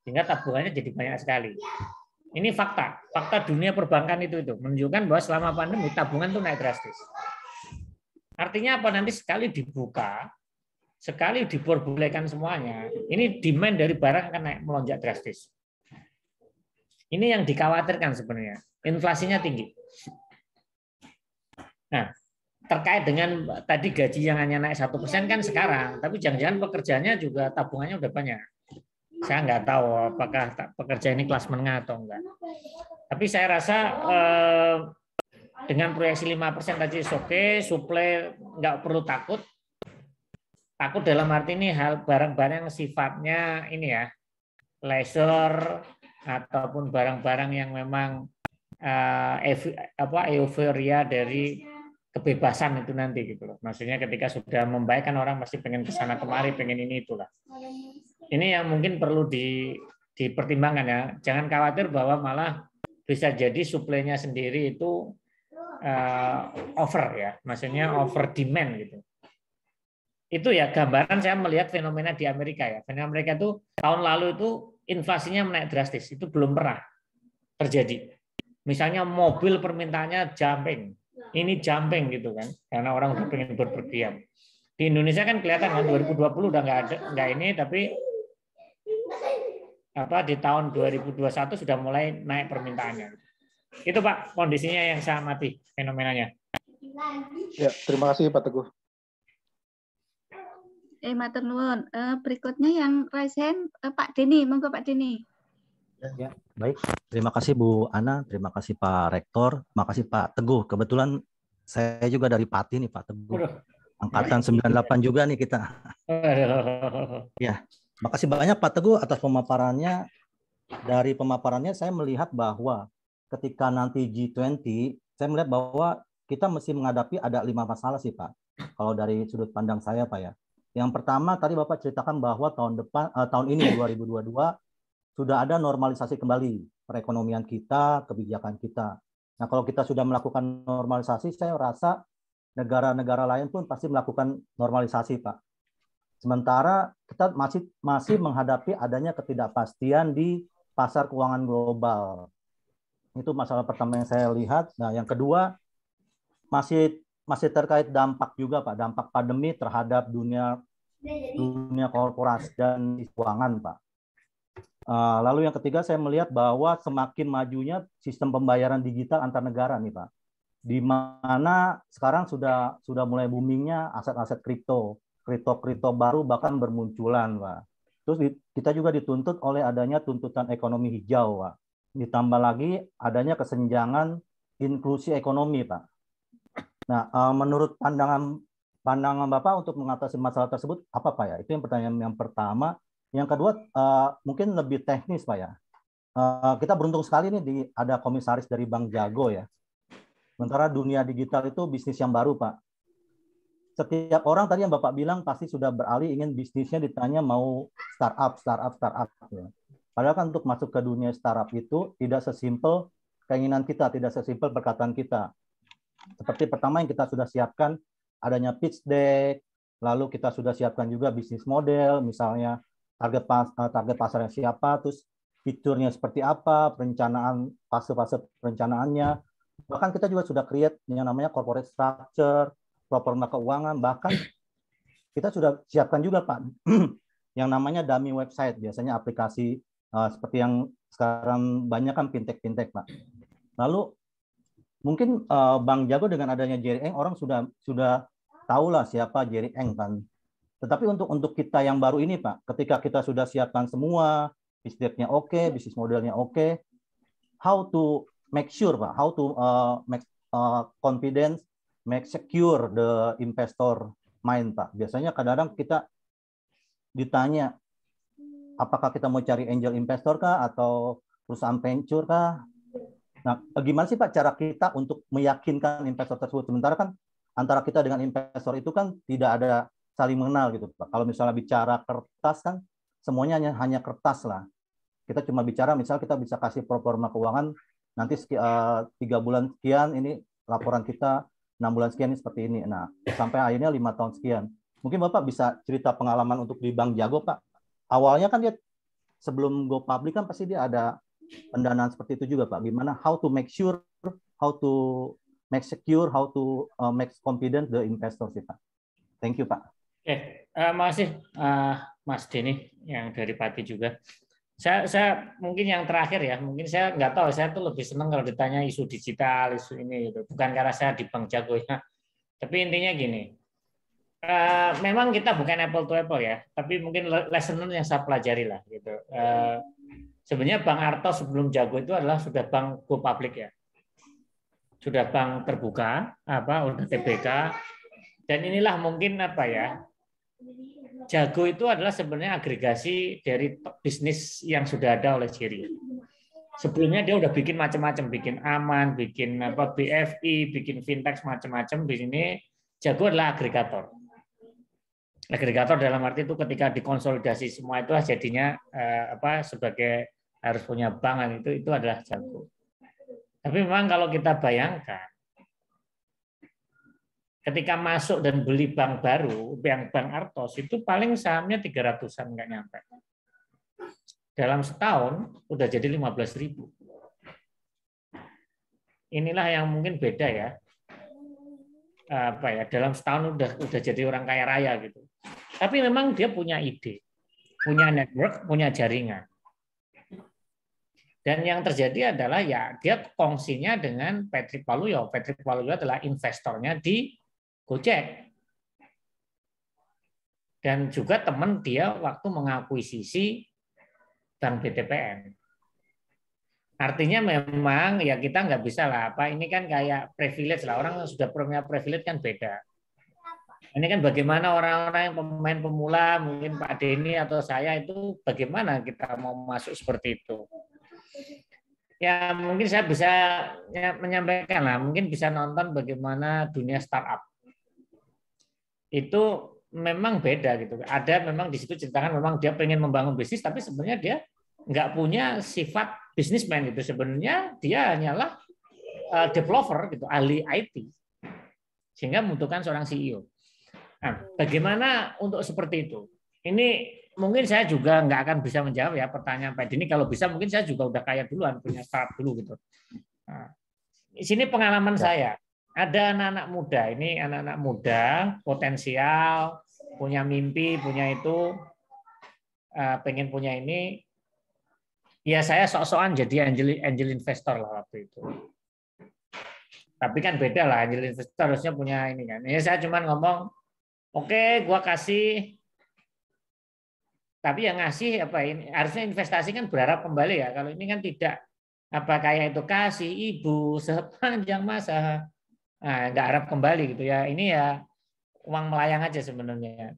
Sehingga tabungannya jadi banyak sekali. Ini fakta dunia perbankan itu menunjukkan bahwa selama pandemi tabungan itu naik drastis. Artinya apa? Nanti sekali dibuka, sekali diperbolehkan semuanya, ini demand dari barang akan naik melonjak drastis. Ini yang dikhawatirkan sebenarnya, inflasinya tinggi. Nah, terkait dengan tadi gaji yang hanya naik 1% kan sekarang, tapi jangan-jangan pekerjaannya juga tabungannya udah banyak. Saya nggak tahu apakah pekerja ini kelas menengah atau enggak. Tapi saya rasa dengan proyeksi 5% tadi oke, suplai nggak perlu takut. Takut dalam arti ini hal barang-barang yang sifatnya ini ya, leisure ataupun barang-barang yang memang euforia dari kebebasan itu nanti gitu loh. Maksudnya ketika sudah membaik kan orang pasti pengen kesana kemari, pengen ini itulah. Ini yang mungkin perlu dipertimbangkan ya. Jangan khawatir bahwa malah bisa jadi suplainya sendiri itu over ya, maksudnya over demand gitu. Itu ya gambaran saya melihat fenomena di Amerika ya. Fenomena Amerika itu tahun lalu itu inflasinya menaik drastis, itu belum pernah terjadi. Misalnya mobil permintaannya jumping, ini jumping gitu kan, karena orang udah pengen berpergian. Di Indonesia kan kelihatan kan 2020 udah nggak ini, tapi di tahun 2021 sudah mulai naik permintaannya. Itu Pak kondisinya yang saya amati fenomenanya. Ya, terima kasih Pak Teguh. Matur nuwun. Berikutnya yang raise hand Pak Deni, monggo Pak Deni. Ya, baik. Terima kasih Bu Ana, terima kasih Pak Rektor, terima kasih Pak Teguh. Kebetulan saya juga dari Pati nih Pak Teguh. Angkatan 98 juga nih kita. Ya, makasih banyak Pak Teguh atas pemaparannya. Dari pemaparannya saya melihat bahwa ketika nanti G20, saya melihat bahwa kita mesti menghadapi ada 5 masalah sih Pak. Kalau dari sudut pandang saya Pak ya. Yang pertama tadi Bapak ceritakan bahwa tahun ini 2022 sudah ada normalisasi kembali perekonomian kita, kebijakan kita. Nah, kalau kita sudah melakukan normalisasi, saya rasa negara-negara lain pun pasti melakukan normalisasi, Pak. Sementara kita masih menghadapi adanya ketidakpastian di pasar keuangan global. Itu masalah pertama yang saya lihat. Nah, yang kedua masih terkait dampak juga, Pak. Dampak pandemi terhadap dunia korporasi dan keuangan, Pak. Lalu yang ketiga saya melihat bahwa semakin majunya sistem pembayaran digital antar negara nih Pak, di mana sekarang sudah mulai boomingnya aset-aset kripto baru bahkan bermunculan Pak. Terus kita juga dituntut oleh adanya tuntutan ekonomi hijau Pak. Ditambah lagi adanya kesenjangan inklusi ekonomi Pak. Nah menurut pandangan Bapak untuk mengatasi masalah tersebut apa Pak ya? Itu yang pertanyaan yang pertama. Yang kedua, mungkin lebih teknis, Pak ya. Kita beruntung sekali nih ada komisaris dari Bank Jago ya. Sementara dunia digital itu bisnis yang baru, Pak. Setiap orang tadi yang Bapak bilang pasti sudah beralih ingin bisnisnya ditanya mau startup. Ya. Padahal kan untuk masuk ke dunia startup itu tidak sesimpel keinginan kita, tidak sesimpel perkataan kita. Seperti pertama yang kita sudah siapkan adanya pitch deck, lalu kita sudah siapkan juga bisnis model, misalnya target pasarnya siapa, terus fiturnya seperti apa, fase-fase perencanaannya. Bahkan kita juga sudah create yang namanya corporate structure, proforma keuangan, bahkan kita sudah siapkan juga Pak yang namanya dummy website, biasanya aplikasi seperti yang sekarang banyak kan fintech Pak. Lalu mungkin Bank Jago dengan adanya Jerry Eng orang sudah tahu lah siapa Jerry Eng kan. Tetapi untuk kita yang baru ini Pak, ketika kita sudah siapkan semua, bisnisnya oke, bisnis modelnya oke, how to make sure Pak, how to make confidence, make secure the investor mind Pak. Biasanya kadang-kadang kita ditanya, apakah kita mau cari angel investor kah atau perusahaan venture kah? Nah, bagaimana sih Pak cara kita untuk meyakinkan investor tersebut? Sementara kan antara kita dengan investor itu kan tidak ada saling mengenal gitu Pak. Kalau misalnya bicara kertas kan semuanya hanya kertas lah. Kita cuma bicara misal kita bisa kasih proforma keuangan nanti 3 bulan sekian ini laporan kita, 6 bulan sekian ini seperti ini. Nah, sampai akhirnya 5 tahun sekian. Mungkin Bapak bisa cerita pengalaman untuk di Bank Jago Pak. Awalnya kan dia sebelum go public kan pasti dia ada pendanaan seperti itu juga Pak. Gimana how to make sure, how to make secure, how to make confident the investor sih Pak. Thank you Pak. Oke, makasih Mas Denny yang dari Pati juga. Saya mungkin yang terakhir ya, mungkin saya nggak tahu, saya tuh lebih senang kalau ditanya isu digital, isu ini gitu. Bukan karena saya di Bank Jago ya. Tapi intinya gini, memang kita bukan apple to apple ya, tapi mungkin lesson yang saya pelajari lah gitu. Sebenarnya Bank Arto sebelum Jago itu adalah sudah bank go public ya, sudah bank terbuka, udah TBK, dan inilah mungkin Jago itu adalah sebenarnya agregasi dari bisnis yang sudah ada oleh Jerry. Sebelumnya dia udah bikin macam-macam, bikin Aman, bikin BFI, bikin fintech macam-macam. Di sini Jago adalah agregator. Agregator dalam arti itu ketika dikonsolidasi semua itu jadinya sebagai harus punya bank, itu adalah Jago. Tapi memang kalau kita bayangkan ketika masuk dan beli bank baru, Bank Artos itu paling sahamnya 300-an nggak nyampe. Dalam setahun udah jadi 15.000. Inilah yang mungkin beda ya. Dalam setahun udah jadi orang kaya raya gitu. Tapi memang dia punya ide, punya network, punya jaringan. Dan yang terjadi adalah ya dia kongsinya dengan Patrick Waluyo. Patrick Waluyo adalah investornya di Gojek. Dan juga teman dia waktu mengakuisisi Bank BTPN. Artinya memang ya kita nggak bisa lah, ini kan kayak privilege lah, orang yang sudah punya privilege kan beda. Ini kan bagaimana orang-orang yang pemain pemula, mungkin Pak Denny atau saya itu bagaimana kita mau masuk seperti itu. Ya mungkin saya bisa menyampaikan lah, mungkin bisa nonton bagaimana dunia startup. Itu memang beda gitu. Ada memang di situ ceritakan memang dia pengen membangun bisnis, tapi sebenarnya dia nggak punya sifat bisnismen gitu. Sebenarnya dia hanyalah developer gitu, ahli IT, sehingga membutuhkan seorang CEO. Nah, bagaimana untuk seperti itu? Ini mungkin saya juga nggak akan bisa menjawab ya pertanyaan Pak Denny. Kalau bisa mungkin saya juga udah kaya duluan, punya startup dulu gitu. Nah, di sini pengalaman saya. Ada anak-anak muda, ini anak-anak muda potensial, punya mimpi, punya itu, pengen punya ini. Ya saya sok-sokan jadi angel investor lah waktu itu. Tapi kan beda lah, angel investor harusnya punya ini kan. Ya saya cuma ngomong, oke, gua kasih. Tapi yang ngasih ini harusnya investasi kan berharap kembali ya. Kalau ini kan tidak kayak itu kasih ibu sepanjang masa. Nah, nggak harap kembali gitu ya. Ini ya uang melayang aja sebenarnya.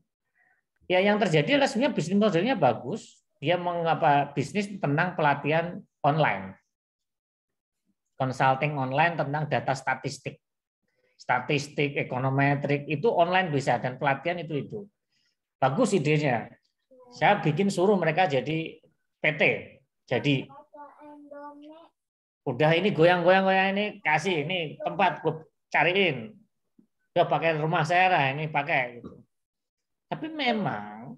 Ya yang terjadi adalah sebenarnya bisnis modelnya bagus. Dia bisnis tentang pelatihan online, consulting online tentang data statistik, ekonometrik itu online bisa, dan pelatihan itu bagus idenya. Saya bikin suruh mereka jadi PT, jadi udah ini goyang ini kasih ini tempat gue cariin, udah pakai rumah saya lah ini pakai gitu. Tapi memang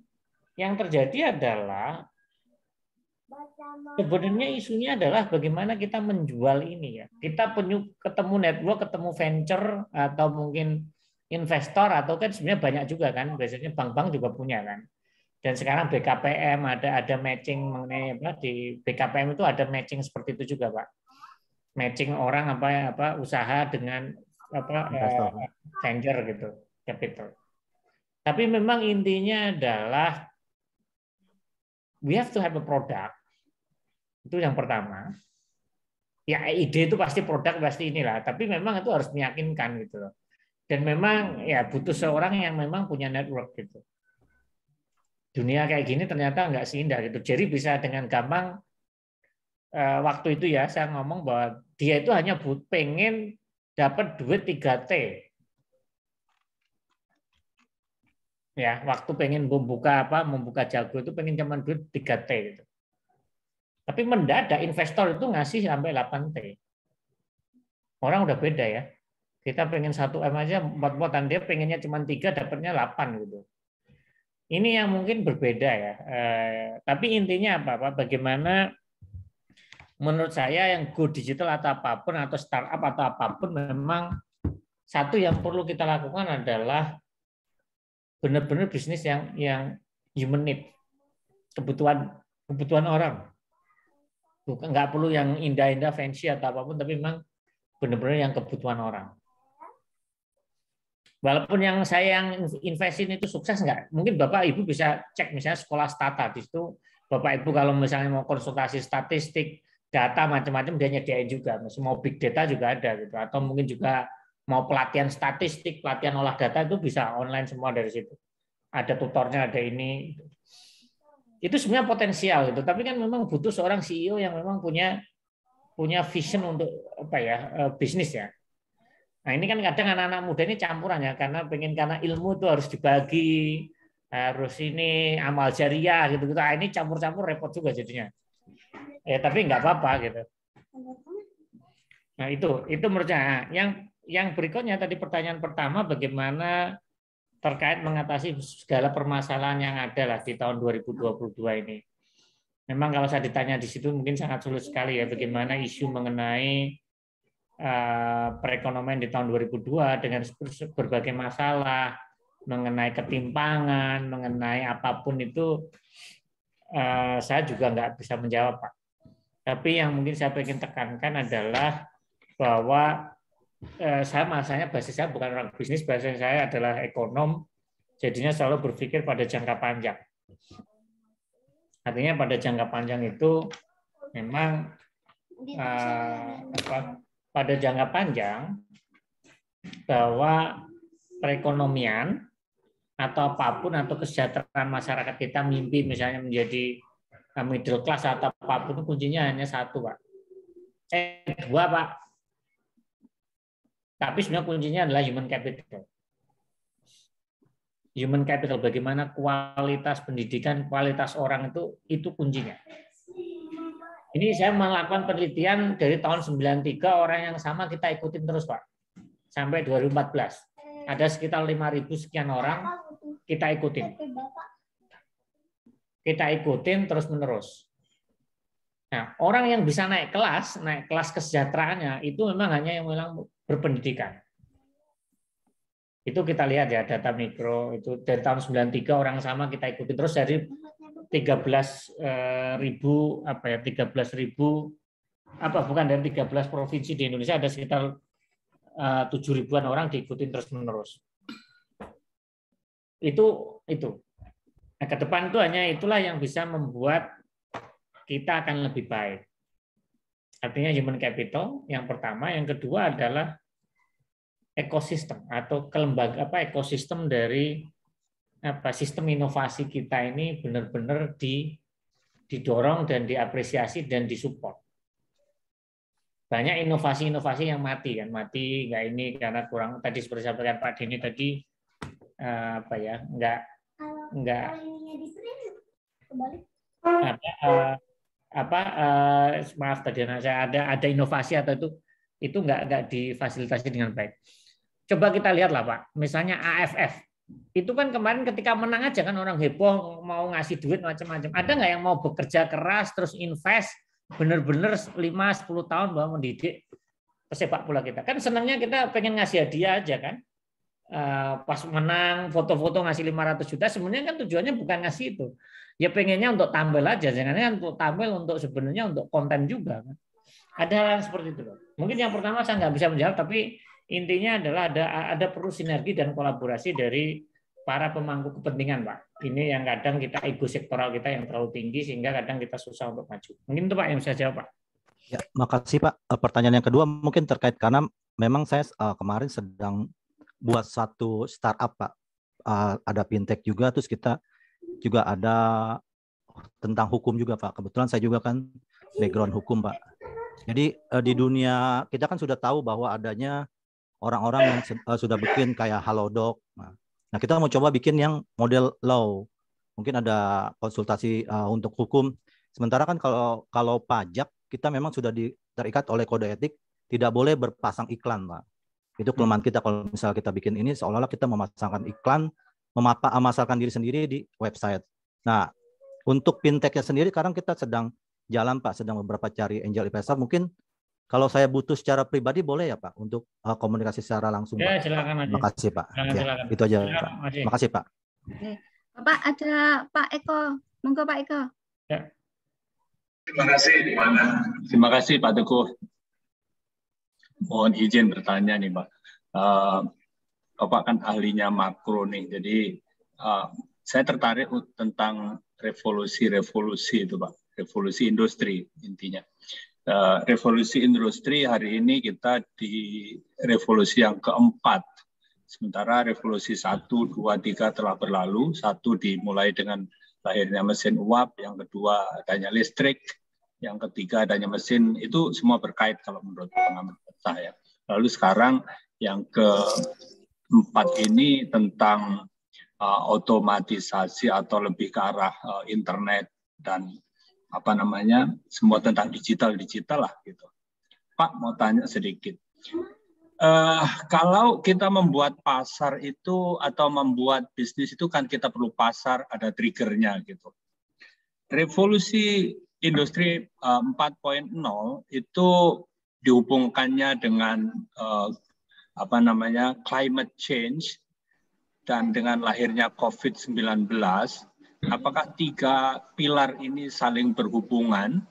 yang terjadi adalah sebenarnya isunya adalah bagaimana kita menjual ini ya. Kita ketemu network, ketemu venture atau mungkin investor, atau kan sebenarnya banyak juga kan, biasanya bank-bank juga punya kan. Dan sekarang BKPM ada matching mengenai di BKPM itu ada matching seperti itu juga Pak. Matching orang usaha dengan venture gitu, capital. Tapi memang intinya adalah we have to have a product. Itu yang pertama. Ya ide itu pasti produk, pasti inilah. Tapi memang itu harus meyakinkan gitu loh. Dan memang ya butuh seorang yang memang punya network gitu. Dunia kayak gini ternyata nggak seindah gitu. Jadi bisa dengan gampang waktu itu ya saya ngomong bahwa dia itu hanya pengen dapat duit 3T. Ya, waktu pengen membuka Jago itu pengen cuma duit 3T gitu. Tapi mendadak investor itu ngasih sampai 8T. Orang udah beda ya. Kita pengen 1M aja, mot-motan, dia pengennya cuma 3, dapatnya 8 gitu. Ini yang mungkin berbeda ya. Tapi intinya apa? Bagaimana menurut saya yang go digital atau apapun, atau startup atau apapun, memang satu yang perlu kita lakukan adalah benar-benar bisnis yang human need, kebutuhan orang. Bukan, nggak perlu yang indah-indah, fancy atau apapun, tapi memang benar-benar yang kebutuhan orang. Walaupun yang saya yang investin itu sukses nggak, mungkin Bapak Ibu bisa cek misalnya sekolah Stata, di situ Bapak Ibu kalau misalnya mau konsultasi statistik, data macam-macam dia nyediain juga, mau big data juga ada gitu, atau mungkin juga mau pelatihan statistik, pelatihan olah data itu bisa online semua dari situ. Ada tutornya, ada ini. Itu sebenarnya potensial gitu, tapi kan memang butuh seorang CEO yang memang punya vision untuk bisnis ya. Nah ini kan kadang anak-anak muda ini campuran ya, karena ilmu itu harus dibagi, harus ini amal jariah gitu. Nah, ini campur-campur repot juga jadinya. Ya tapi nggak apa-apa gitu. Nah itu menurutnya. Yang berikutnya tadi pertanyaan pertama, bagaimana terkait mengatasi segala permasalahan yang ada lah di tahun 2022 ini. Memang kalau saya ditanya di situ mungkin sangat sulit sekali ya, bagaimana isu mengenai perekonomian di tahun 2002 dengan berbagai masalah, mengenai ketimpangan, mengenai apapun itu, saya juga nggak bisa menjawab, Pak. Tapi yang mungkin saya ingin tekankan adalah bahwa saya basis saya bukan orang bisnis, basis saya adalah ekonom, jadinya selalu berpikir pada jangka panjang. Artinya pada jangka panjang itu memang pada jangka panjang bahwa perekonomian atau apapun atau kesejahteraan masyarakat kita, mimpi misalnya menjadi middle class atau apapun, kuncinya hanya satu, Pak. Dua, Pak. Tapi sebenarnya kuncinya adalah human capital. Human capital, bagaimana kualitas pendidikan, kualitas orang itu kuncinya. Ini saya melakukan penelitian dari tahun 93, orang yang sama kita ikutin terus, Pak. Sampai 2014. Ada sekitar 5.000 sekian orang kita ikutin. Kita ikutin terus-menerus. Nah, orang yang bisa naik kelas kesejahteraannya itu memang hanya yang memang berpendidikan. Itu kita lihat ya, data mikro itu dari tahun 93 orang sama kita ikutin terus dari 13.000 dari 13 provinsi di Indonesia ada sekitar 7.000-an orang diikutin terus-menerus. Itu. Nah, ke depan itulah yang bisa membuat kita akan lebih baik. Artinya human capital yang pertama, yang kedua adalah ekosistem atau ekosistem dari sistem inovasi kita ini benar-benar didorong dan diapresiasi dan disupport. Banyak inovasi-inovasi yang mati nggak ini karena kurang, tadi seperti sampaikan Pak Denny tadi maaf tadi saya ada inovasi atau itu nggak difasilitasi dengan baik. Coba kita lihatlah Pak, misalnya AFF. Itu kan kemarin ketika menang aja kan orang heboh mau ngasih duit macam-macam. Ada nggak yang mau bekerja keras terus invest benar-benar 5-10 tahun bahwa mendidik pesepak bola kita? Kan senangnya kita pengen ngasih hadiah aja kan. Pas menang foto-foto ngasih 500 juta, sebenarnya kan tujuannya bukan ngasih itu. Ya pengennya untuk tampil aja, jangan untuk tampil untuk sebenarnya untuk konten juga kan. Ada hal yang seperti itu. Mungkin yang pertama saya nggak bisa menjawab, tapi intinya adalah ada perlu sinergi dan kolaborasi dari para pemangku kepentingan, Pak. Ini yang kadang kita ego sektoral kita yang terlalu tinggi sehingga kadang kita susah untuk maju. Mungkin itu Pak yang saya jawab, Pak. Ya, makasih Pak. Pertanyaan yang kedua mungkin terkait karena memang saya kemarin sedang buat satu startup, Pak. Ada fintech juga, terus kita juga ada tentang hukum juga, Pak. Kebetulan saya juga kan background hukum, Pak. Jadi di dunia kita kan sudah tahu bahwa adanya orang-orang yang sudah bikin kayak Halodoc. Nah, kita mau coba bikin yang model law. Mungkin ada konsultasi untuk hukum. Sementara kan kalau pajak kita memang sudah terikat oleh kode etik, tidak boleh berpasang iklan, Pak. Itu kelemahan kita kalau misalnya kita bikin ini seolah-olah kita memasangkan iklan, memasarkan diri sendiri di website. Nah, untuk fintech-nya sendiri sekarang kita sedang jalan, Pak, sedang beberapa cari angel investor. Mungkin kalau saya butuh secara pribadi boleh ya, Pak, untuk komunikasi secara langsung, ya, Pak. silakan aja. Terima kasih, Pak. Silakan. Itu aja, silakan, Pak. Terima kasih, Pak. Bapak, ada Pak Eko. Monggo Pak Eko. Ya. Terima kasih, Mana. Terima kasih, Pak Teguh. Mohon izin bertanya nih, Pak. Bapak kan ahlinya makro nih, jadi saya tertarik tentang revolusi itu, Pak. Revolusi industri intinya. Revolusi industri hari ini kita di revolusi yang keempat. Sementara revolusi 1, 2, 3 telah berlalu. 1 dimulai dengan lahirnya mesin uap, yang kedua adanya listrik, yang ketiga adanya mesin, itu semua berkait kalau menurut pengamat saya. Lalu sekarang yang keempat ini tentang otomatisasi atau lebih ke arah internet dan semua tentang digital lah gitu. Pak mau tanya sedikit. Kalau kita membuat pasar itu atau membuat bisnis itu kan kita perlu pasar, ada triggernya gitu. Revolusi industri 4.0 itu dihubungkannya dengan climate change dan dengan lahirnya COVID-19. Apakah 3 pilar ini saling berhubungan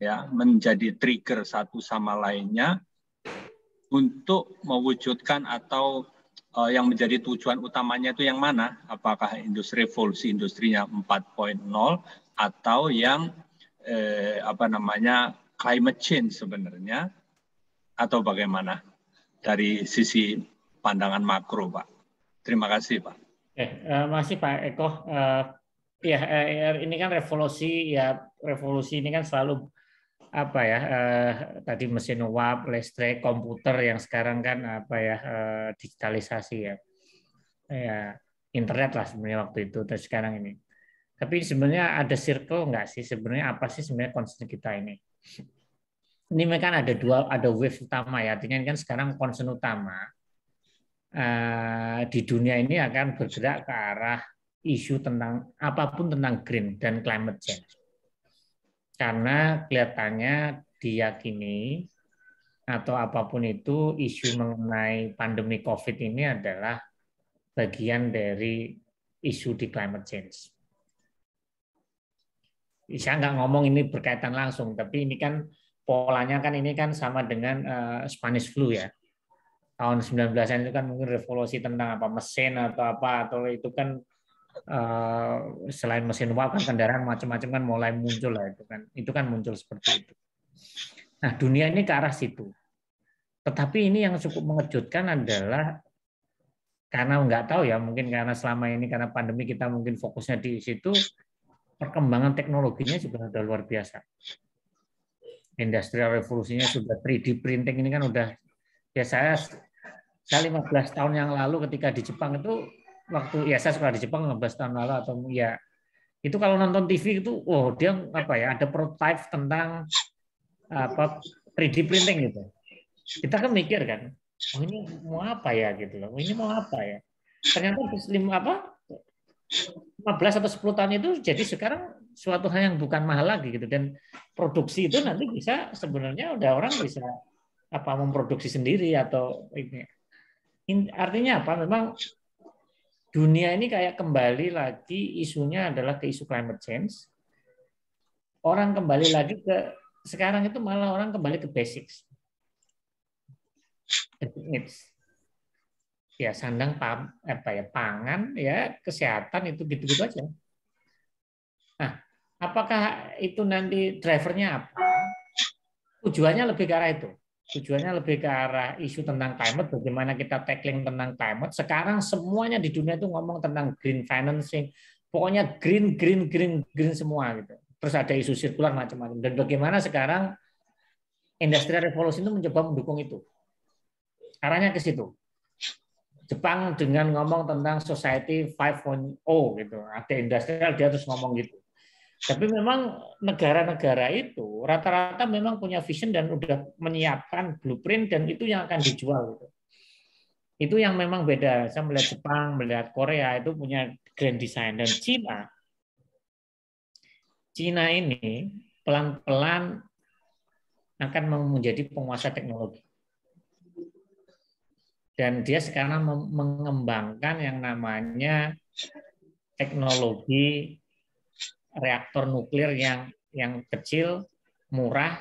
ya, menjadi trigger satu sama lainnya untuk mewujudkan atau yang menjadi tujuan utamanya itu yang mana? Apakah revolusi industrinya 4.0 atau yang climate change sebenarnya, atau bagaimana dari sisi pandangan makro, Pak? Terima kasih, Pak. Masih Pak Eko. Ini kan revolusi ini kan selalu tadi mesin uap, listrik, komputer yang sekarang kan digitalisasi ya, internet lah sebenarnya waktu itu dan sekarang ini. Tapi sebenarnya ada circle nggak sih sebenarnya, apa sih sebenarnya concern kita ini? Ini kan ada wave utama ya, artinya kan sekarang concern utama di dunia ini akan bergerak ke arah isu tentang apapun tentang green dan climate change. Karena kelihatannya diyakini atau apapun itu isu mengenai pandemi COVID ini adalah bagian dari isu di climate change. Saya nggak ngomong ini berkaitan langsung, tapi ini kan polanya kan ini kan sama dengan Spanish flu ya. Tahun 19-an itu kan mungkin revolusi tentang mesin atau itu kan selain mesin uap kan kendaraan macam-macam kan mulai muncul lah itu kan muncul seperti itu. Nah, dunia ini ke arah situ. Tetapi ini yang cukup mengejutkan adalah karena nggak tahu ya, mungkin karena selama ini karena pandemi kita mungkin fokusnya di situ, perkembangan teknologinya juga sudah luar biasa. Industrial revolusinya sudah 3D printing ini kan udah ya saya 15 tahun yang lalu ketika di Jepang itu saya sekolah di Jepang 15 tahun lalu atau ya itu kalau nonton TV itu dia ada prototype tentang 3D printing gitu. Kita kan mikir kan, ini mau apa ya gitu loh. Ini mau apa ya? Ternyata 15 atau 10 tahun itu jadi sekarang suatu hal yang bukan mahal lagi gitu, dan produksi itu nanti bisa sebenarnya udah orang bisa memproduksi sendiri atau ini. Artinya apa? Memang dunia ini kayak kembali lagi isunya adalah ke isu climate change. Orang kembali lagi ke sekarang itu malah orang kembali ke basics. Needs. Ya sandang pangan ya, kesehatan itu gitu-gitu aja. Nah, apakah itu nanti drivernya apa? Tujuannya lebih ke arah itu. Tujuannya lebih ke arah isu tentang climate, bagaimana kita tackling tentang climate. Sekarang semuanya di dunia itu ngomong tentang green financing, pokoknya green semua gitu. Terus ada isu sirkular macam-macam. Dan bagaimana sekarang Industrial Revolution itu mencoba mendukung itu. Arahnya ke situ. Jepang dengan ngomong tentang Society 5.0 gitu. Ada industrial dia terus ngomong gitu. Tapi memang negara-negara itu rata-rata memang punya vision dan udah menyiapkan blueprint dan itu yang akan dijual gitu. Itu yang memang beda. Saya melihat Jepang, melihat Korea itu punya grand design dan Cina ini pelan-pelan akan menjadi penguasa teknologi. Dan dia sekarang mengembangkan yang namanya teknologi reaktor nuklir yang kecil, murah,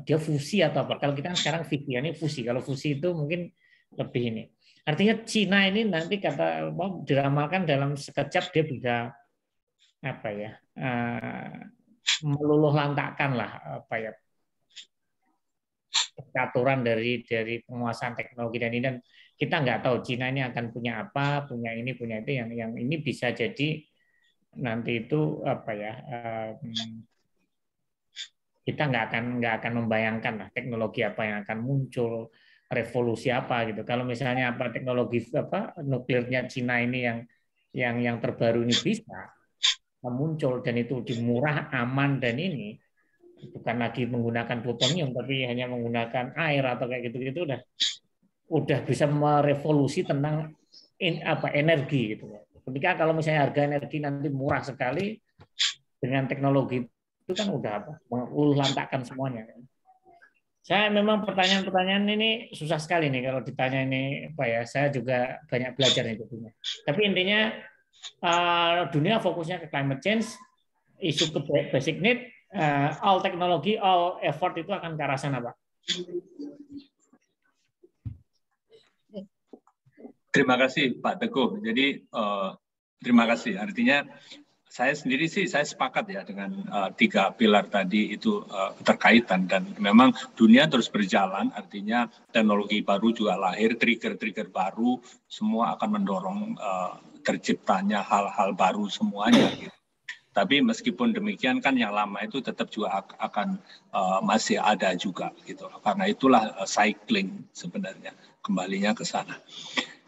dia fusi atau apa. Kalau kita sekarang ini fusi. Kalau fusi itu mungkin lebih ini. Artinya Cina ini nanti diramalkan dalam sekejap dia bisa apa ya, meluluh lantakkan lah apa ya, peraturan dari penguasaan teknologi dan ini, dan kita nggak tahu Cina ini akan punya apa, punya ini, punya itu, yang ini bisa jadi nanti itu apa ya, kita nggak akan membayangkan lah teknologi apa yang akan muncul, revolusi apa gitu. Kalau misalnya apa teknologi apa nuklirnya Cina ini yang terbaru ini bisa muncul dan itu murah, aman dan ini bukan lagi menggunakan plutonium tapi hanya menggunakan air atau kayak gitu-gitu, udah bisa merevolusi tentang energi gitu. Ketika kalau misalnya harga energi nanti murah sekali dengan teknologi itu kan udah meluluh lantakkan semuanya. Saya memang pertanyaan-pertanyaan ini susah sekali nih kalau ditanya ini apa ya. Saya juga banyak belajar nih tentunya. Tapi intinya dunia fokusnya ke climate change, isu ke basic need, all teknologi, all effort itu akan ke arah sana, Pak. Terima kasih Pak Teguh. Jadi terima kasih. Artinya saya sendiri sih saya sepakat ya dengan 3 pilar tadi itu terkaitan, dan memang dunia terus berjalan. Artinya teknologi baru juga lahir, trigger-trigger baru, semua akan mendorong terciptanya hal-hal baru semuanya. Gitu. Tapi meskipun demikian kan yang lama itu tetap juga akan masih ada juga gitu. Karena itulah cycling sebenarnya, kembalinya ke sana.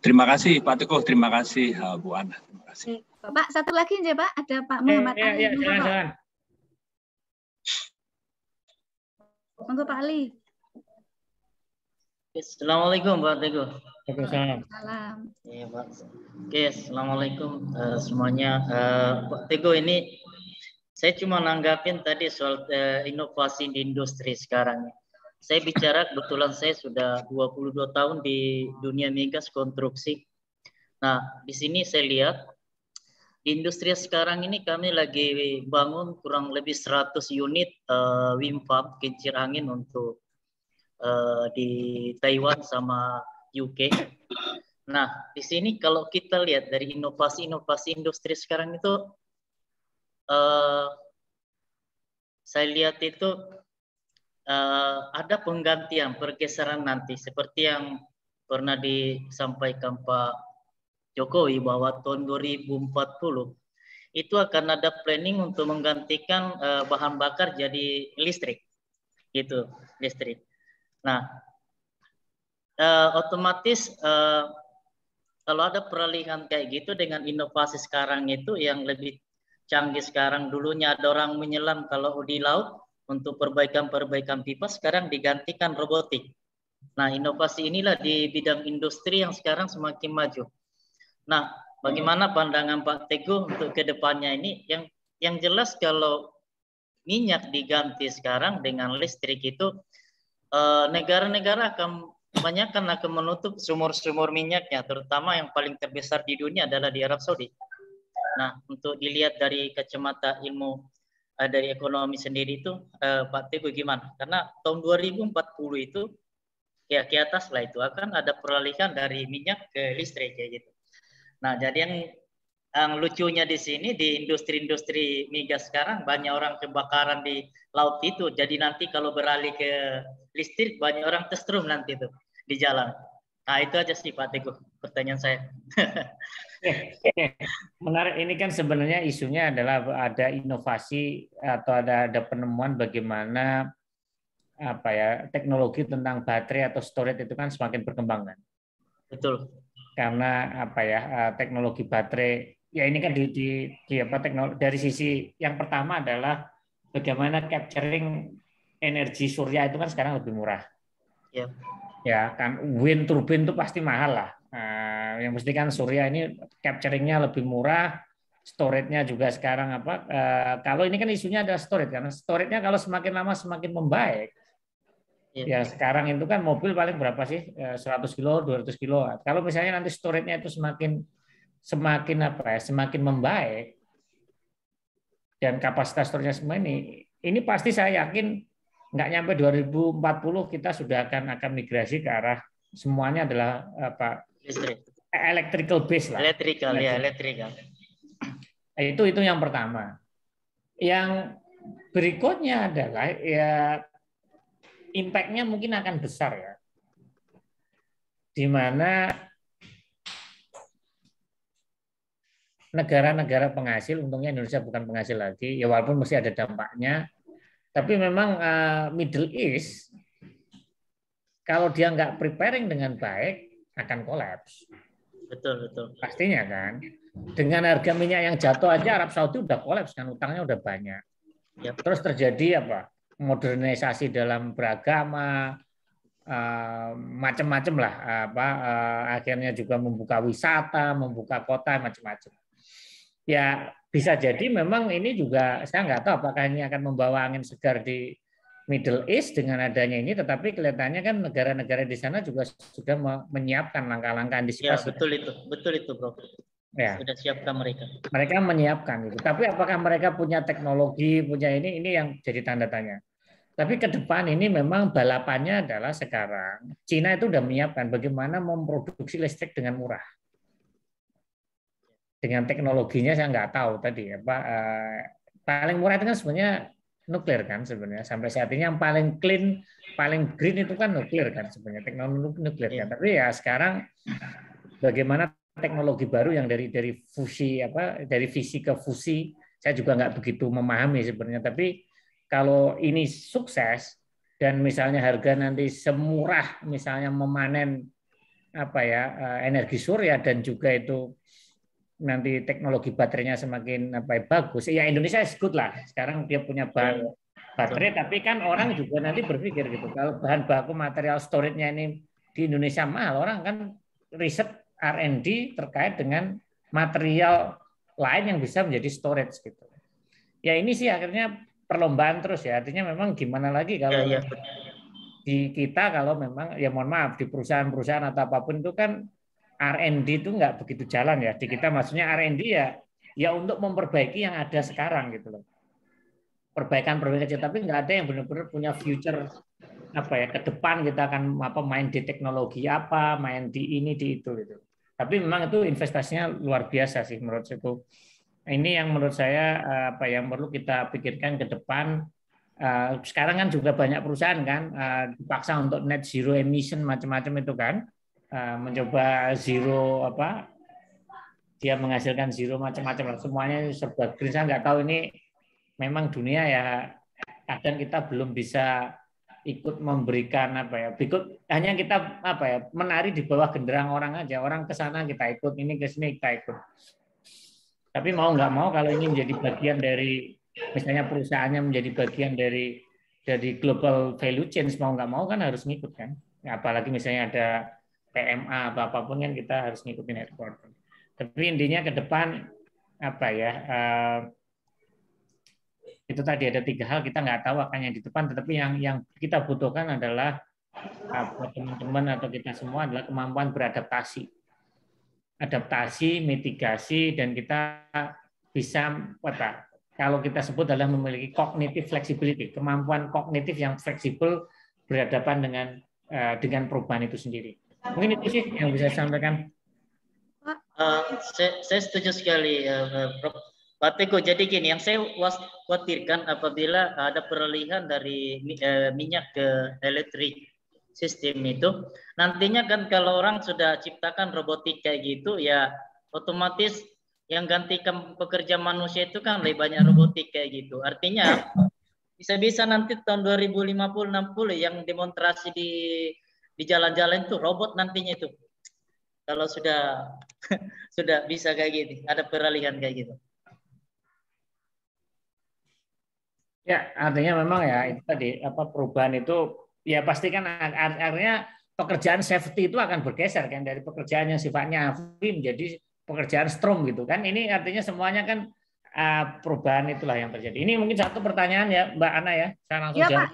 Terima kasih Pak Teguh, terima kasih Bu Ana. Terima kasih. Pak, satu lagi aja Pak, ada Pak Muhammad Ali. Ya, silakan. Monggo Pak Ali. Assalamualaikum Pak Teguh. Waalaikumsalam. Ya, Pak. Oke, assalamualaikum semuanya. Pak Teguh, ini saya cuma nanggapin tadi soal inovasi di industri sekarang. Saya bicara kebetulan saya sudah 22 tahun di dunia migas konstruksi. Nah, di sini saya lihat di industri sekarang ini kami lagi bangun kurang lebih 100 unit wind farm kincir angin untuk di Taiwan sama UK. Nah, di sini kalau kita lihat dari inovasi industri sekarang itu, saya lihat itu ada penggantian, pergeseran nanti seperti yang pernah disampaikan Pak Jokowi bahwa tahun 2040 itu akan ada planning untuk menggantikan bahan bakar jadi listrik, gitu, listrik. Nah, otomatis kalau ada peralihan kayak gitu dengan inovasi sekarang itu yang lebih canggih sekarang, dulunya ada orang menyelam kalau di laut untuk perbaikan pipa, sekarang digantikan robotik. Nah, inovasi inilah di bidang industri yang sekarang semakin maju. Nah, bagaimana pandangan Pak Teguh untuk kedepannya ini? Yang jelas kalau minyak diganti sekarang dengan listrik itu, negara-negara akan kebanyakan akan menutup sumur-sumur minyaknya, terutama yang paling terbesar di dunia adalah di Arab Saudi. Nah, untuk dilihat dari kacamata ilmu dari ekonomi sendiri itu, Pak Teguh gimana? Karena tahun 2040 itu ya ke atas lah itu akan ada peralihan dari minyak ke listrik kayak gitu. Nah, jadi yang lucunya di sini di industri-industri migas sekarang banyak orang kebakaran di laut itu. Jadi nanti kalau beralih ke listrik banyak orang terstrum nanti itu di jalan. Nah, itu aja sih Pak Teguh pertanyaan saya. Menarik, ini kan sebenarnya isunya adalah ada inovasi atau ada penemuan bagaimana apa ya, teknologi tentang baterai atau storage itu kan semakin berkembang kan. Betul. Karena apa ya, teknologi baterai ya ini kan di apa, teknologi dari sisi yang pertama adalah bagaimana capturing energi surya itu kan sekarang lebih murah. Ya. Ya kan, wind turbine itu pasti mahal lah. Yang mesti kan surya ini capturingnya lebih murah, storage-nya juga sekarang apa? Kalau ini kan isunya adalah storage, karena storage-nya kalau semakin lama semakin membaik. Ya sekarang itu kan mobil paling berapa sih? 100 kilo, 200 kilo. Kalau misalnya nanti storage-nya itu semakin apa ya? Semakin membaik dan kapasitas storage-nya semua ini pasti saya yakin nggak nyampe 2040 kita sudah akan migrasi ke arah semuanya adalah apa? Listrik. Electrical base lah. Electrical, ya, electrical. Itu yang pertama. Yang berikutnya adalah ya impact-nya mungkin akan besar ya. Di mana negara-negara penghasil, untungnya Indonesia bukan penghasil lagi, ya walaupun masih ada dampaknya, tapi memang Middle East kalau dia nggak preparing dengan baik akan kolaps. Betul, betul. Pastinya kan. Dengan harga minyak yang jatuh aja Arab Saudi udah kolaps kan, utangnya udah banyak. Yep. Terus terjadi apa? Modernisasi dalam beragama, macam-macam lah. Akhirnya juga membuka wisata, membuka kota, macam-macam. Ya bisa jadi memang ini juga saya nggak tahu apakah ini akan membawa angin segar di Middle East dengan adanya ini, tetapi kelihatannya kan negara-negara di sana juga sudah menyiapkan langkah-langkah antisipasi. Ya, betul itu, Bro. Ya. Sudah siapkan mereka. Mereka menyiapkan itu. Tapi apakah mereka punya teknologi, punya ini yang jadi tanda tanya. Tapi ke depan ini memang balapannya adalah sekarang Cina itu sudah menyiapkan bagaimana memproduksi listrik dengan murah. Dengan teknologinya saya nggak tahu tadi apa. Paling murah itu kan sebenarnya nuklir kan sebenarnya sampai saat ini yang paling clean, paling green itu kan nuklir kan sebenarnya teknologi nuklir kan. Tapi ya sekarang bagaimana teknologi baru yang dari fusi dari fisi ke fusi saya juga nggak begitu memahami sebenarnya. Tapi kalau ini sukses dan misalnya harga nanti semurah misalnya memanen energi surya dan juga itu nanti teknologi baterainya semakin bagus. Ya Indonesia is good lah. Sekarang dia punya bahan baterai, tapi kan orang juga nanti berpikir gitu. Kalau bahan baku material storage-nya ini di Indonesia mahal, orang kan riset R&D terkait dengan material lain yang bisa menjadi storage gitu. Ya ini sih akhirnya perlombaan terus ya. Artinya memang gimana lagi kalau di kita kalau memang ya mohon maaf di perusahaan-perusahaan atau apapun itu kan R&D itu nggak begitu jalan ya. Di kita maksudnya R&D ya untuk memperbaiki yang ada sekarang gitu loh. Perbaikan kecil, tapi nggak ada yang benar-benar punya future ke depan kita akan main di teknologi main di ini di itu gitu. Tapi memang itu investasinya luar biasa sih menurut saya. Ini yang menurut saya yang perlu kita pikirkan ke depan. Sekarang kan juga banyak perusahaan kan dipaksa untuk net zero emission macam-macam itu kan. Mencoba zero dia menghasilkan zero macam-macam semuanya serba green. Saya nggak tahu ini memang dunia ya kadang kita belum bisa ikut memberikan hanya kita menari di bawah genderang orang aja, orang ke sana kita ikut, ini ke sini kita ikut. Tapi mau nggak mau kalau ini menjadi bagian dari misalnya perusahaannya menjadi bagian dari global value chain, mau nggak mau kan harus ngikut kan. Apalagi misalnya ada PMA atau apapun kan kita harus ngikutin headquarter. Tapi intinya ke depan itu tadi ada 3 hal kita nggak tahu akan yang di depan, tetapi yang kita butuhkan adalah teman-teman atau kita semua adalah kemampuan beradaptasi, mitigasi, dan kita bisa kalau kita sebut adalah memiliki cognitive flexibility, kemampuan kognitif yang fleksibel berhadapan dengan perubahan itu sendiri. Mungkin itu sih yang bisa saya sampaikan. Saya setuju sekali, Prof. Pak Teguh. Jadi gini, yang saya khawatirkan apabila ada peralihan dari minyak ke elektrik sistem itu, nantinya kan kalau orang sudah ciptakan robotik kayak gitu, ya otomatis yang gantikan pekerja manusia itu kan lebih banyak robotik kayak gitu. Artinya Bisa-bisa nanti tahun 2050-60 yang demonstrasi di jalan-jalan itu robot nantinya itu. Kalau sudah sudah bisa kayak gitu, ada peralihan kayak gitu. Ya, artinya memang ya itu tadi perubahan itu ya pasti kan artinya pekerjaan safety itu akan bergeser kan dari pekerjaan yang sifatnya AFI menjadi pekerjaan strom gitu kan. Ini artinya semuanya kan perubahan itulah yang terjadi. Ini mungkin satu pertanyaan ya Mbak Ana ya. Saya langsung jawab.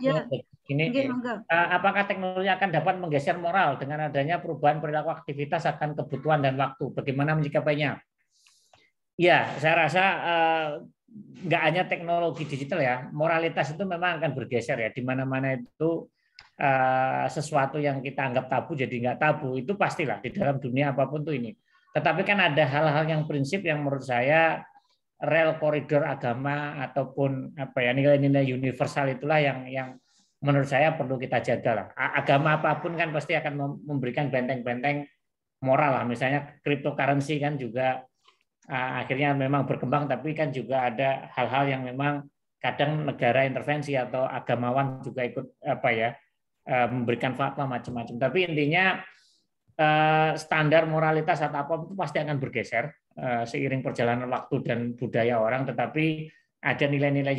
Ini apakah teknologi akan dapat menggeser moral dengan adanya perubahan perilaku aktivitas akan kebutuhan dan waktu? Bagaimana menyikapinya? Ya, saya rasa nggak hanya teknologi digital ya, moralitas itu memang akan bergeser ya. Di mana-mana itu sesuatu yang kita anggap tabu jadi nggak tabu, itu pastilah di dalam dunia apapun tuh ini. Tetapi kan ada hal-hal yang prinsip yang menurut saya rel koridor agama ataupun nilai-nilai universal itulah yang menurut saya perlu kita jaga lah. Agama apapun kan pasti akan memberikan benteng-benteng moral lah. Misalnya cryptocurrency kan juga akhirnya memang berkembang, tapi kan juga ada hal-hal yang memang kadang negara intervensi atau agamawan juga ikut memberikan fatwa macam-macam. Tapi intinya standar moralitas atau apa itu pasti akan bergeser seiring perjalanan waktu dan budaya orang. Tetapi ada nilai-nilai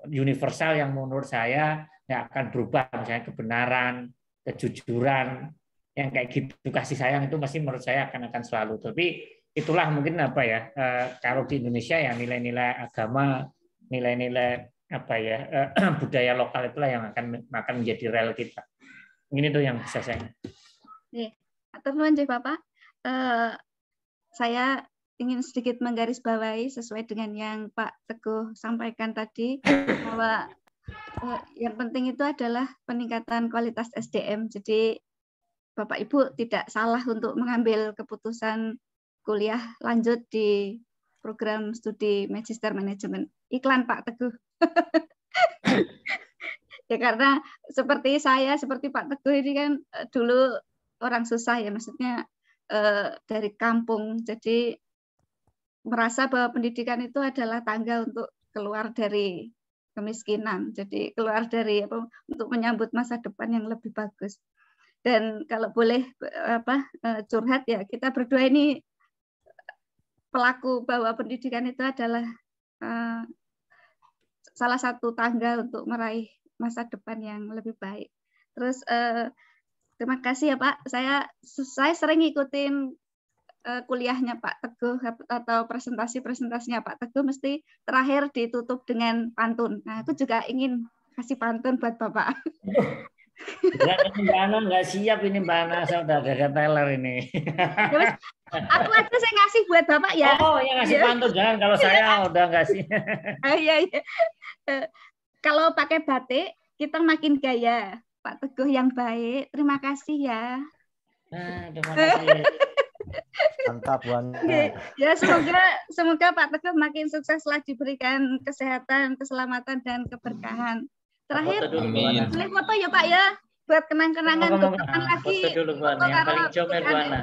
universal yang menurut saya nggak akan berubah. Misalnya kebenaran, kejujuran, yang kayak gitu, kasih sayang itu masih menurut saya akan selalu. Tapi itulah mungkin kalau di Indonesia ya nilai-nilai agama, nilai-nilai budaya lokal itulah yang akan menjadi rel kita. Ini tuh yang bisa saya. Teman Bapak, saya ingin sedikit menggarisbawahi sesuai dengan yang Pak Teguh sampaikan tadi bahwa yang penting itu adalah peningkatan kualitas SDM. Jadi Bapak Ibu tidak salah untuk mengambil keputusan kuliah lanjut di program studi Magister Manajemen. Iklan Pak Teguh. Ya karena seperti saya, seperti Pak Teguh ini kan dulu orang susah ya, maksudnya dari kampung. Jadi merasa bahwa pendidikan itu adalah tangga untuk keluar dari kemiskinan. Jadi keluar dari untuk menyambut masa depan yang lebih bagus. Dan kalau boleh curhat ya, kita berdua ini pelaku bahwa pendidikan itu adalah salah satu tangga untuk meraih masa depan yang lebih baik. Terus terima kasih ya Pak. Saya sering ngikutin kuliahnya Pak Teguh atau presentasinya Pak Teguh mesti terakhir ditutup dengan pantun. Nah, aku juga ingin kasih pantun buat Bapak. Mbak Ana nggak siap ini Mbak Ana, saya udah gagal teller ini. Aku aja saya ngasih buat Bapak ya. Oh yang ngasih pantun, jangan kalau saya udah ngasih. Iya. Kalau pakai batik kita makin gaya. Pak Teguh yang baik, terima kasih ya. Terima kasih. Mantap, Wan. Ya semoga Pak Teguh makin sukses lah, diberikan kesehatan, keselamatan dan keberkahan. Terakhir, boleh foto ya Pak ya, buat kenang-kenangan untuk kapan lagi. Foto dulu Bu Ana, yang paling comel Bu Ana.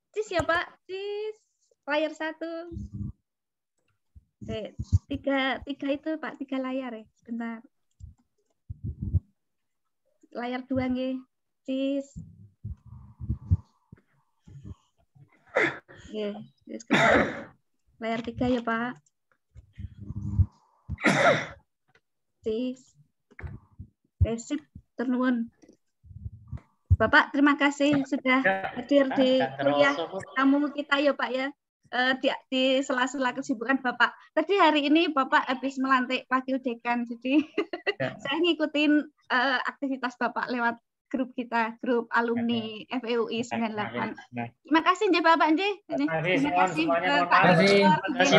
Cis ya Pak, cis. Layar 1. Tiga itu Pak, 3 layar ya, bentar. Layar 2 nggih, cis. Nggih, layar 3 ya Pak. Cis. Sip, turnuwun. Bapak, terima kasih sudah hadir di kuliah tamu kita ya Pak ya. Di sela-sela kesibukan Bapak. Tadi hari ini Bapak habis melantik wakil dekan, jadi saya ngikutin aktivitas Bapak lewat grup kita, grup alumni FEUI 98. Terima kasih Bapak Nje. Terima kasih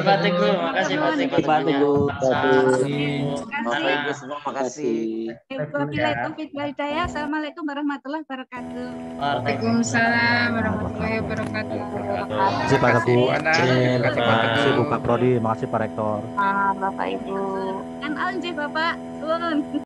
Pak Teguh. Terima kasih Pak Teguh. Terima kasih. Assalamualaikum warahmatullahi wabarakatuh. Waalaikumsalam warahmatullahi wabarakatuh. Terima kasih Pak Teguh. Terima kasih Bu Kak Prodi. Terima kasih Pak Rektor. Bapak Ibu. Kan Nje Bapak.